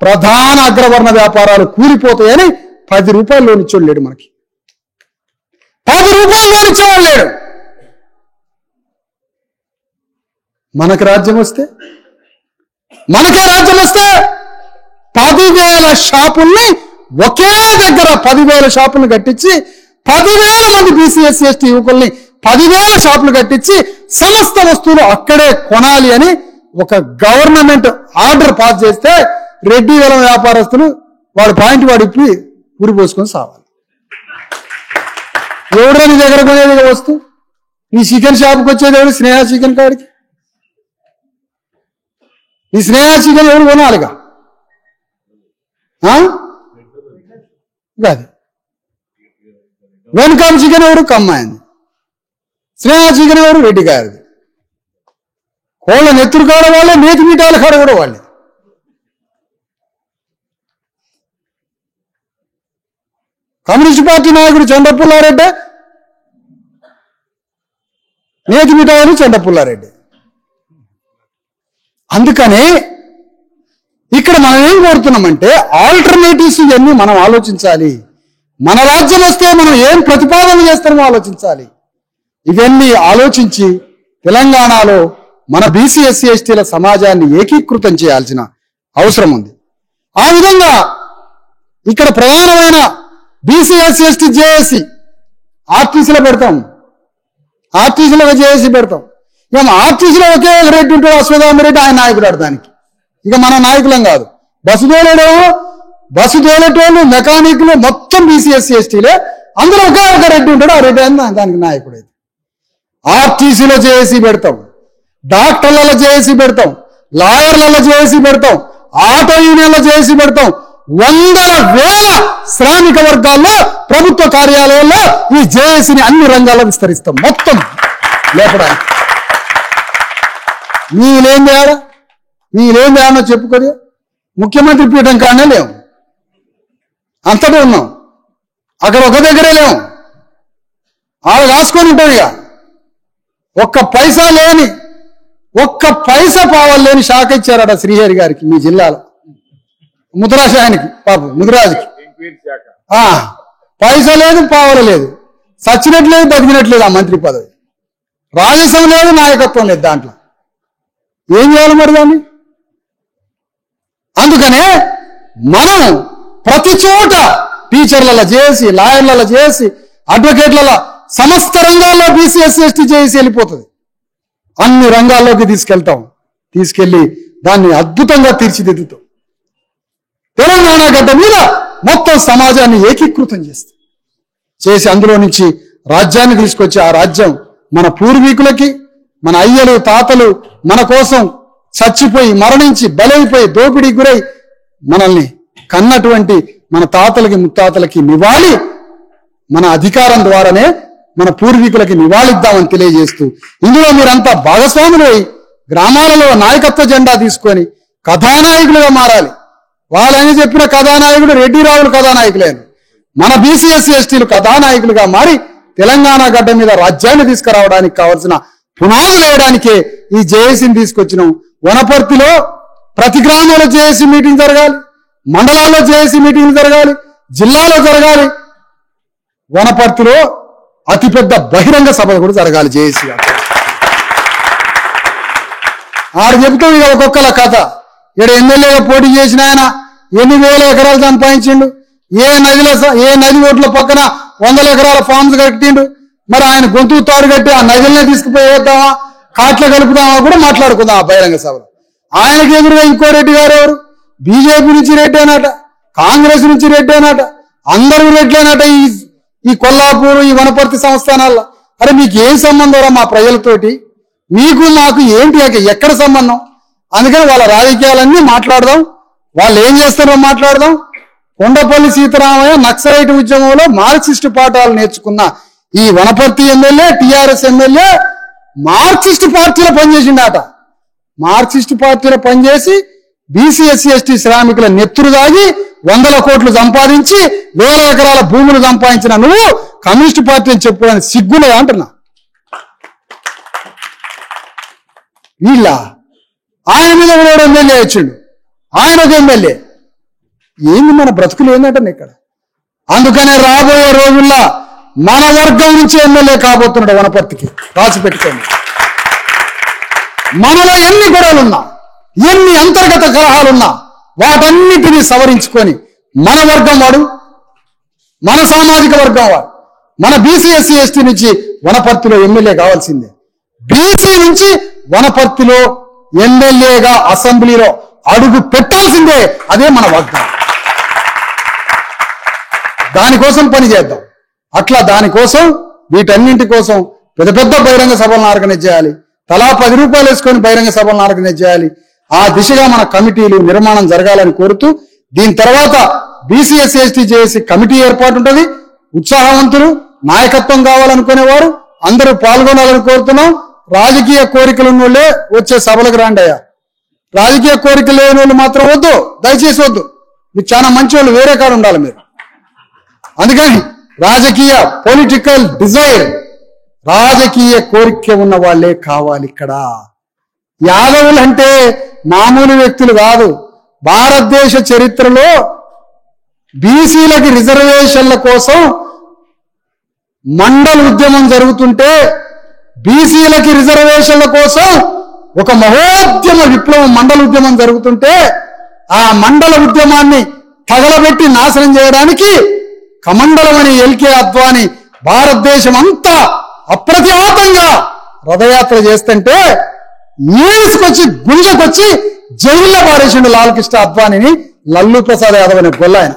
ప్రధాన అగ్రవర్ణ వ్యాపారాలు కూలిపోతాయని 10 రూపాయలు లోన్ ఇచ్చేవాడు లేడు. మనకి 10 రూపాయలు లోన్ ఇచ్చేవాడు లేడు. మనకే రాజ్యం వస్తే 10,000 షాపుల్ని ఒకే దగ్గర 10,000 షాపులు కట్టించి 10,000 మంది బీసీ ఎస్సీ ఎస్టీ యువకుల్ని 10,000 షాపులు కట్టించి సమస్త వస్తువులు అక్కడే కొనాలి అని ఒక గవర్నమెంట్ ఆర్డర్ పాస్ చేస్తే రెడ్డి వేల వ్యాపారస్తులు వాడు పాయింట్ వాడిప్పి ఉరి పోసుకొని సావాలి. ఎవడో నీ దగ్గర కొనేది వస్తు, నీ చికెన్ షాప్కి వచ్చేది ఎవరు? స్నేహ చికెన్ కాడికి నీ స్నేహ చికెన్ ఎవరు కొనాలిగా? కాదు, వెనకాల చికెన్ ఎవరు? కమ్మాయింది. స్నేహ చికెన్ ఎవరు? రెడ్డి గారిది. కోళ్ళ నెత్తురు కాడ వాళ్ళే, నేతి మీటాల కాడ కూడా వాళ్ళే. కమ్యూనిస్ట్ పార్టీ నాయకుడు చంద్రపుల్లారెడ్డి, నేతి మిఠాయిలు చంద్రపుల్లారెడ్డి. అందుకని ఇక్కడ మనం ఏం కోరుతున్నామంటే ఆల్టర్నేటివ్స్ ఇవన్నీ మనం ఆలోచించాలి. మన రాజ్యం వస్తే మనం ఏం ప్రతిపాదన చేస్తామో ఆలోచించాలి. ఇవన్నీ ఆలోచించి తెలంగాణలో మన బీసీ ఎస్సీ ఎస్టీల సమాజాన్ని ఏకీకృతం చేయాల్సిన అవసరం ఉంది. ఆ విధంగా ఇక్కడ ప్రధానమైన బీసీ ఎస్సీ ఎస్టీ జేఏసీ ఆర్టీసీలో పెడతాం, ఆర్టీసీలో జేఏసీ పెడతాం. ఇక ఆర్టీసీలో ఒకే రెడ్డి ఉంటాడు, అశ్వత్థామరెడ్డి, ఆయన నాయకుడు ఆడదానికి. ఇక మన నాయకులం కాదు. బస్సు తోలేటోళ్ళు మెకానిక్లు మొత్తం బీసీ ఎస్సీ ఎస్టీలే. అందులో ఒకే ఒక రెడ్డి ఉంటాడు, ఆ రెడ్డి దానికి నాయకుడు. అయితే ఆర్టీసీలో జేఏసీ పెడతాం, డాక్టర్లలో జేఏసీ పెడతాం, లాయర్లలో జేఏసీ పెడతాం, ఆటో యూనియన్లో జేఏసీ పెడతాం. 100,000 శ్రామిక వర్గాల్లో ప్రభుత్వ కార్యాలయాల్లో ఈ జేఏసీని అన్ని రంగాల్లో విస్తరిస్తాం. మొత్తం లేపడానికి మీరేం చేయాలో చెప్పుకోదు. ముఖ్యమంత్రి పీఠం కానే లేవు, అంతటా ఉన్నాం. అక్కడ ఒక దగ్గరే లేవు, ఆడ రాసుకొని ఉంటాడు. ఇక ఒక్క పైసా పావాలేని శాఖ ఇచ్చారట శ్రీహరి గారికి మీ జిల్లాలో, ముద్రాశాయానికి, పాపం ముదిరాజుకి. పైసా లేదు, పావల లేదు, సచ్చినట్లేదు, బతికినట్లేదు. ఆ మంత్రి పదవి రాజసం లేదు, నాయకత్వం లేదు. దాంట్లో ఏం చేయాలి మరి దాన్ని? అందుకనే మనం ప్రతి చోట టీచర్లలో చేసి, లాయర్లలో చేసి, అడ్వకేట్లలో సమస్త రంగాల్లో బీసీ ఎస్సీ ఎస్టీ చేసి వెళ్ళిపోతుంది. అన్ని రంగాల్లోకి తీసుకెళ్లి దాన్ని అద్భుతంగా తీర్చిదిద్దుతాం. తెలంగాణ గడ్డ మీద మొత్తం సమాజాన్ని ఏకీకృతం చేసి అందులో నుంచి రాజ్యాన్ని తీసుకొచ్చి, ఆ రాజ్యం మన పూర్వీకులకి, మన అయ్యలు తాతలు మన కోసం చచ్చిపోయి, మరణించి, బలైపోయి, దోపిడీకి గురై మనల్ని కన్నటువంటి మన తాతలకి ముత్తాతలకి నివాళి మన అధికారం ద్వారానే మన పూర్వీకులకి నివాళిద్దామని తెలియజేస్తూ, ఇందులో మీరంతా భాగస్వాములై గ్రామాలలో నాయకత్వ జెండా తీసుకొని కథానాయకులుగా మారాలి. వాళ్ళని చెప్పిన కథానాయకుడు రెడ్డి రావులు కథానాయకులేను. మన బీసీ ఎస్సీ ఎస్టీలు కథానాయకులుగా మారి తెలంగాణ గడ్డ మీద రాజ్యాన్ని తీసుకురావడానికి కావాల్సిన పునాదులు వేయడానికే ఈ జేఏసీని తీసుకొచ్చినాం. వనపర్తిలో ప్రతి గ్రామంలో జేఏసీ మీటింగ్ జరగాలి, మండలాల్లో జేఏసీ మీటింగ్లు జరగాలి, జిల్లాలో జరగాలి. వనపర్తిలో అతిపెద్ద బహిరంగ సభ కూడా జరగాలి జేఏసీ. ఆడు చెబుతాం ఇక ఒక్కొక్కల కథ. ఇక్కడ ఎమ్మెల్యేగా పోటీ చేసిన ఆయన ఎన్ని వేల ఎకరాలు సంపాదించిండు, ఏ నది ఒడ్ల పక్కన 100 ఎకరాల ఫార్మ్స్ కట్టిండు. మరి ఆయన గొంతు తాడు కట్టి ఆ నదులనే తీసుకుపోయేద్దామా, కాట్ల కలుపుదామా కూడా మాట్లాడుకుందాం ఆ బహిరంగ సభలో. ఆయనకి ఎదురుగా ఇంకో రెడ్డి గారు ఎవరు? బీజేపీ నుంచి రెడ్డి అన్నట, కాంగ్రెస్ నుంచి రెడ్డి అన్నట, అందరూ రెడ్లేనట ఈ కొల్లాపూర్, ఈ వనపర్తి సంస్థానాల్లో. అరే మీకు ఏం సంబంధం మా ప్రజలతోటి? మీకు మాకు ఏంటి, ఎక్కడ సంబంధం? అందుకని వాళ్ళ రాజకీయాలన్నీ మాట్లాడదాం, వాళ్ళు ఏం చేస్తారో మాట్లాడదాం. కొండపల్లి సీతారామయ్య నక్సలైట్ ఉద్యమంలో మార్క్సిస్టు పాఠాలు నేర్చుకున్న ఈ Wanaparthy MLA TRS MLA Marxist పార్టీలో పనిచేసిండట. మార్క్సిస్ట్ పార్టీలో పనిచేసి బీసీ ఎస్సీ ఎస్టీ శ్రామికుల నెత్తురు దాగి 100 కోట్లు సంపాదించి 1000 ఎకరాల భూములు సంపాదించిన నువ్వు కమ్యూనిస్ట్ పార్టీ అని చెప్పుకోవడానికి సిగ్గులే అంటున్నా. వీళ్ళ ఆయన మీద కూడా ఎమ్మెల్యే వచ్చిండు, ఆయన ఒక ఎమ్మెల్యే. ఏంది మన బ్రతుకులు ఏంటంటే ఇక్కడ. అందుకనే రాబోయే రోజుల్లో మన వర్గం నుంచి ఎమ్మెల్యే కాబోతున్నాడు వనపర్తికి, రాసి పెట్టుకోండి. మనలో ఎన్ని గొడవలున్నా, ఎన్ని అంతర్గత కలహాలున్నా వాటన్నిటినీ సవరించుకొని మన వర్గం వాడు, మన సామాజిక వర్గం వాడు, మన బీసీ ఎస్సీ ఎస్టీ నుంచి వనపర్తిలో ఎమ్మెల్యే కావాల్సిందే. బీసీ నుంచి వనపర్తిలో ఎమ్మెల్యేగా అసెంబ్లీలో అడుగు పెట్టాల్సిందే. అదే మన వర్గం. దానికోసం పని చేద్దాం. అట్లా దానికోసం వీటన్నింటి కోసం పెద్ద పెద్ద బహిరంగ సభలను ఆర్గనైజ్ చేయాలి. తలా 10 రూపాయలు వేసుకొని బహిరంగ సభలను ఆర్గనైజ్ చేయాలి. ఆ దిశగా మన కమిటీలు నిర్మాణం జరగాలని కోరుతూ, దీని తర్వాత బీసీ ఎస్సీ ఎస్టీ చేసి కమిటీ ఏర్పాటు ఉంటుంది. ఉత్సాహవంతులు, నాయకత్వం కావాలనుకునేవారు అందరూ పాల్గొనాలని కోరుతున్నాం. రాజకీయ కోరికలు ఉన్నోళ్ళే వచ్చే సభలకు రాండి అయ్యా. రాజకీయ కోరికలు లేని వాళ్ళు మాత్రం వద్దు, దయచేసి వద్దు. మీరు చాలా మంచి వాళ్ళు, వేరే కాడ ఉండాలి మీరు. అందుకని రాజకీయ పొలిటికల్ డిజైర్, రాజకీయ కోరిక ఉన్న వాళ్ళే కావాలి ఇక్కడ. యాదవులు అంటే మామూలు వ్యక్తులు కాదు. భారతదేశ చరిత్రలో బీసీలకి రిజర్వేషన్ల కోసం మండల్ ఉద్యమం జరుగుతుంటే, బీసీలకి రిజర్వేషన్ల కోసం ఒక మహోద్యమ విప్లవం మండల ఉద్యమం జరుగుతుంటే, ఆ మండల ఉద్యమాన్ని తగలబెట్టి నాశనం చేయడానికి కమండలం అని ఎల్కే అద్వాని భారతదేశం అంతా అప్రతిహతంగా రథయాత్ర చేస్తుంటే ఈడ్చుకొచ్చి గుంజకొచ్చి జైల్లో పారేసిండు లాల్ కృష్ణ అద్వానిని, లల్లు ప్రసాద్ యాదవ్ అనే గొల్లాయన.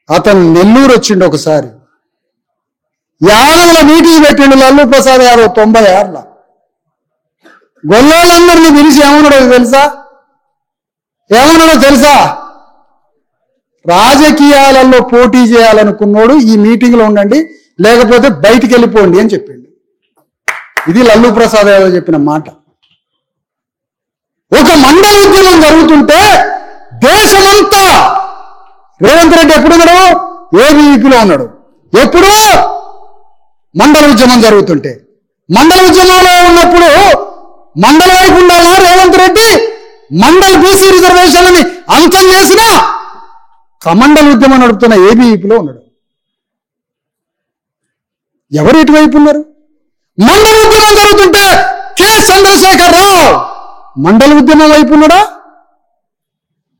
అతను నెల్లూరు వచ్చిండు ఒకసారి, యాదవుల మీటింగ్ పెట్టిండు లల్లు ప్రసాద్ యాదవ్ 96ల. గొల్లోళ్ళందరినీ పిలిచి ఏమన్నాడో తెలుసా? రాజకీయాలలో పోటీ చేయాలనుకున్నోడు ఈ మీటింగ్ లో ఉండండి, లేకపోతే బయటికి వెళ్ళిపోండి అని చెప్పిండు. ఇది లల్లు ప్రసాద్ యాదవ్ చెప్పిన మాట. ఒక మండల ఉద్యమం జరుగుతుంటే దేశమంతా రేవంత్ రెడ్డి ఎప్పుడున్నాడు? ఏబీవీపీలో ఉన్నాడు. ఎప్పుడు? మండల ఉద్యమం జరుగుతుంటే. మండల ఉద్యమంలో ఉన్నప్పుడు మండల వైపు ఉండాలా రేవంత్ రెడ్డి? మండల్ బీసీ రిజర్వేషన్లని అంతం చేసినా కమండల్ ఉద్యమం నడుపుతున్న ఏబీవీపీలో ఉన్నాడు. ఎవరు ఇటువైపు ఉన్నారు? మండల ఉద్యమం జరుగుతుంటే కె చంద్రశేఖర్ రావు మండల ఉద్యమం వైపు ఉన్నాడా?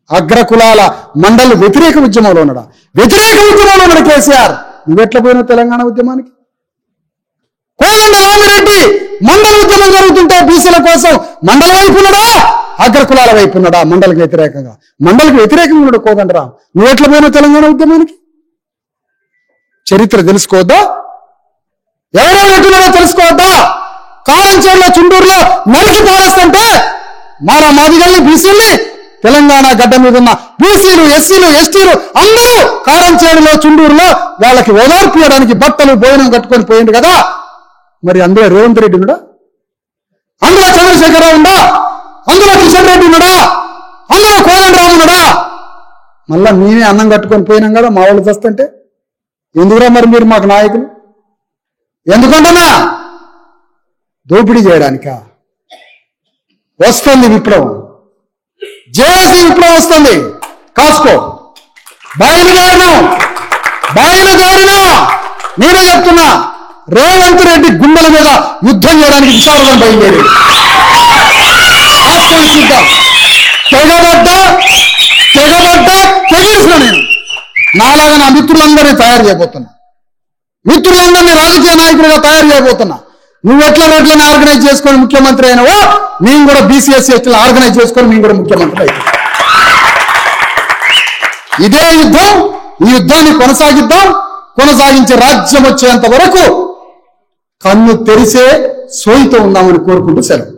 అగ్రకులాల మండల వ్యతిరేక ఉద్యమంలో ఉన్నాడా? వ్యతిరేక ఉద్యమంలో ఉన్నాడు కేసీఆర్. నువ్వెట్లా పోయినావు తెలంగాణ ఉద్యమానికి? కోదండ రామిరెడ్డి మండల ఉద్యమం జరుగుతుంటే బీసీల కోసం మండల వైపు ఉన్నాడా? అగ్రకులాల వైపు ఉన్నాడా? మండలికి వ్యతిరేకంగా. మండలికి వ్యతిరేకంగా ఉన్నాడు కోదండరాం. నువ్వెట్లా పోయినావు తెలంగాణ ఉద్యమానికి? చరిత్ర తెలుసుకోవద్దా? ఎవరెవరు ఎట్టున్నారో తెలుసుకోవద్దా? కారంచేడులో చుండూరులో నరికి పారేస్తుంటే మాలా మాదిగల్ని బీసీల్ని తెలంగాణ గడ్డ మీద ఉన్న బీసీలు ఎస్సీలు ఎస్టీలు అందరూ కారంచేడులో చుండూరులో వాళ్ళకి ఓదార్పు ఇవ్వడానికి బట్టలు భోజనం కట్టుకొని పోయింది కదా. మరి అందులో రేవంత్ రెడ్డి ఉన్నాడా? అందులో చంద్రశేఖరరావు ఉందా? అందులో కిషన్ రెడ్డి ఉన్నాడా? అందులో కోదండరాం ఉన్నాడా? మళ్ళా మేమే అన్నం కట్టుకొని పోయినాం కదా మా వాళ్ళు చేస్తుంటే. ఎందుకురా మరి మీరు మాకు నాయకులు? ఎందుకంటున్నా? దోపిడీ చేయడానికా? వస్తుంది విప్లవం, జేఏసీ విప్లవం వస్తుంది. కాసుకో. బయలుదేరినా నేనే చెప్తున్నా, రేవంత్ రెడ్డి గుండెల మీద యుద్ధం చేయడానికి విశాఖపట్నం బయలుదేరి చూద్దాం. తెగేసిన నేను నాలాగా నా మిత్రులందరినీ తయారు చేయబోతున్నా. మిత్రులందరినీ రాజకీయ నాయకులుగా తయారు చేయబోతున్నా. నువ్వెట్లా ఆర్గనైజ్ చేసుకొని ముఖ్యమంత్రి అయినవో మేము కూడా బీసీఎస్సీ ఎస్టీలు ఆర్గనైజ్ చేసుకొని మేము కూడా ముఖ్యమంత్రి అవుతాం. ఇదే యుద్ధం. ఈ యుద్ధాన్ని కొనసాగించే రాజ్యం వచ్చేంత వరకు కన్ను తెరిసే సోయితో ఉందామని కోరుకుంటూ సెలవు.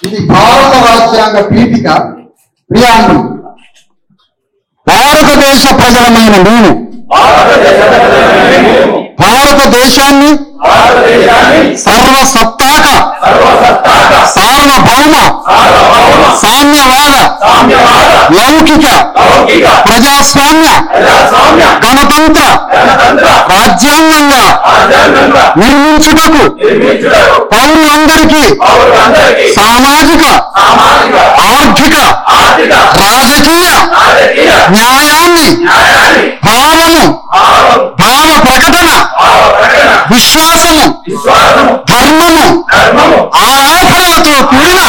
ఇది భారత రాజ్యాంగ పీఠిక ప్రియాంబుల్. భారతదేశ ప్రజలమైన మేము భారతదేశాన్ని సర్వసత్తాక సార్వభౌమ సామ్యవాద లౌకిక ప్రజాస్వామ్య గణతంత్ర రాజ్యాంగంగా నిర్మించుటకు పౌరులందరికీ సామాజిక ఆర్థిక రాజకీయ న్యాయాన్ని భావ ప్రకటన విశ్వాసము ధర్మము ఆరాధనలతో కూడిన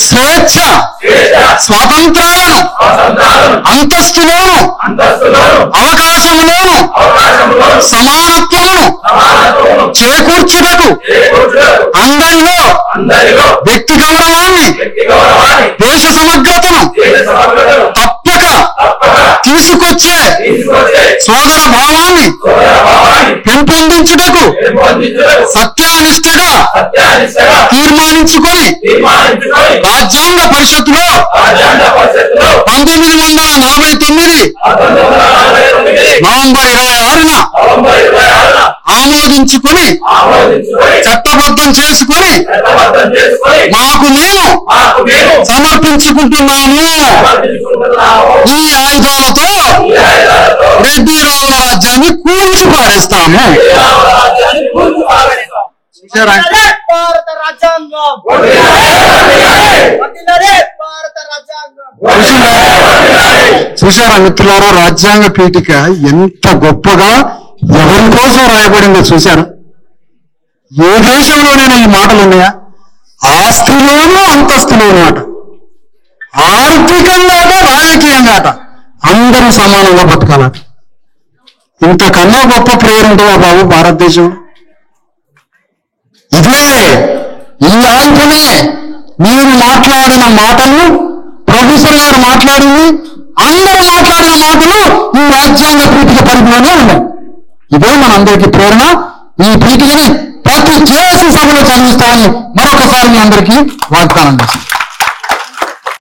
స్వేచ్ఛ స్వాతంత్రాలను అంతస్తులోను అవకాశములోను సమానత్వమును చేకూర్చుటకు అందరిలో వ్యక్తి గౌరవాన్ని దేశ సమగ్రతను తప్పక తీసుకొచ్చే సోదర భావాన్ని పెంపొందించుటకు సత్యానిష్టగా తీర్మానించుకొని రాజ్యాంగ పరిషత్తులో 1949 నవంబర్ 26న ఆమోదించుకొని చట్టబద్ధం చేసుకొని మాకు మేము సమర్పించుకుంటున్నాము. ఈ ఆయుధాలతో రెడ్డి రావుల రాజ్యాన్ని కూల్చి పారేస్తాము. చూశారా మిత్రులారా, రాజ్యాంగ పీఠిక ఎంత గొప్పగా ఎవరి కోసం రాయబడిందో చూశారు. ఏ దేశంలోనైనా ఈ మాటలు ఉన్నాయా? ఆస్తిలోనూ అంతస్తులోనూ అట, ఆర్థికంగా రాజకీయంగా అట, అందరూ సమానంగా బతకాలట. ఇంతకన్నా గొప్ప ప్రేరణ ఉంటుందా బాబు భారతదేశం? ఇదే ఈ ఆంధ్రనే మీరు మాట్లాడిన మాటలు, ప్రొఫెసర్ గారు మాట్లాడింది, అందరూ మాట్లాడిన మాటలు ఈ రాజ్యాంగ పీఠిక పరిధిలోనే ఉన్నాయి. ఇదే మనందరికీ ప్రేరణ. ఈ పీఠికని ప్రతి జేఏసీ సభలో చదివిస్తామని మరొకసారి మీ అందరికీ వాగ్దానం చేస్తాం.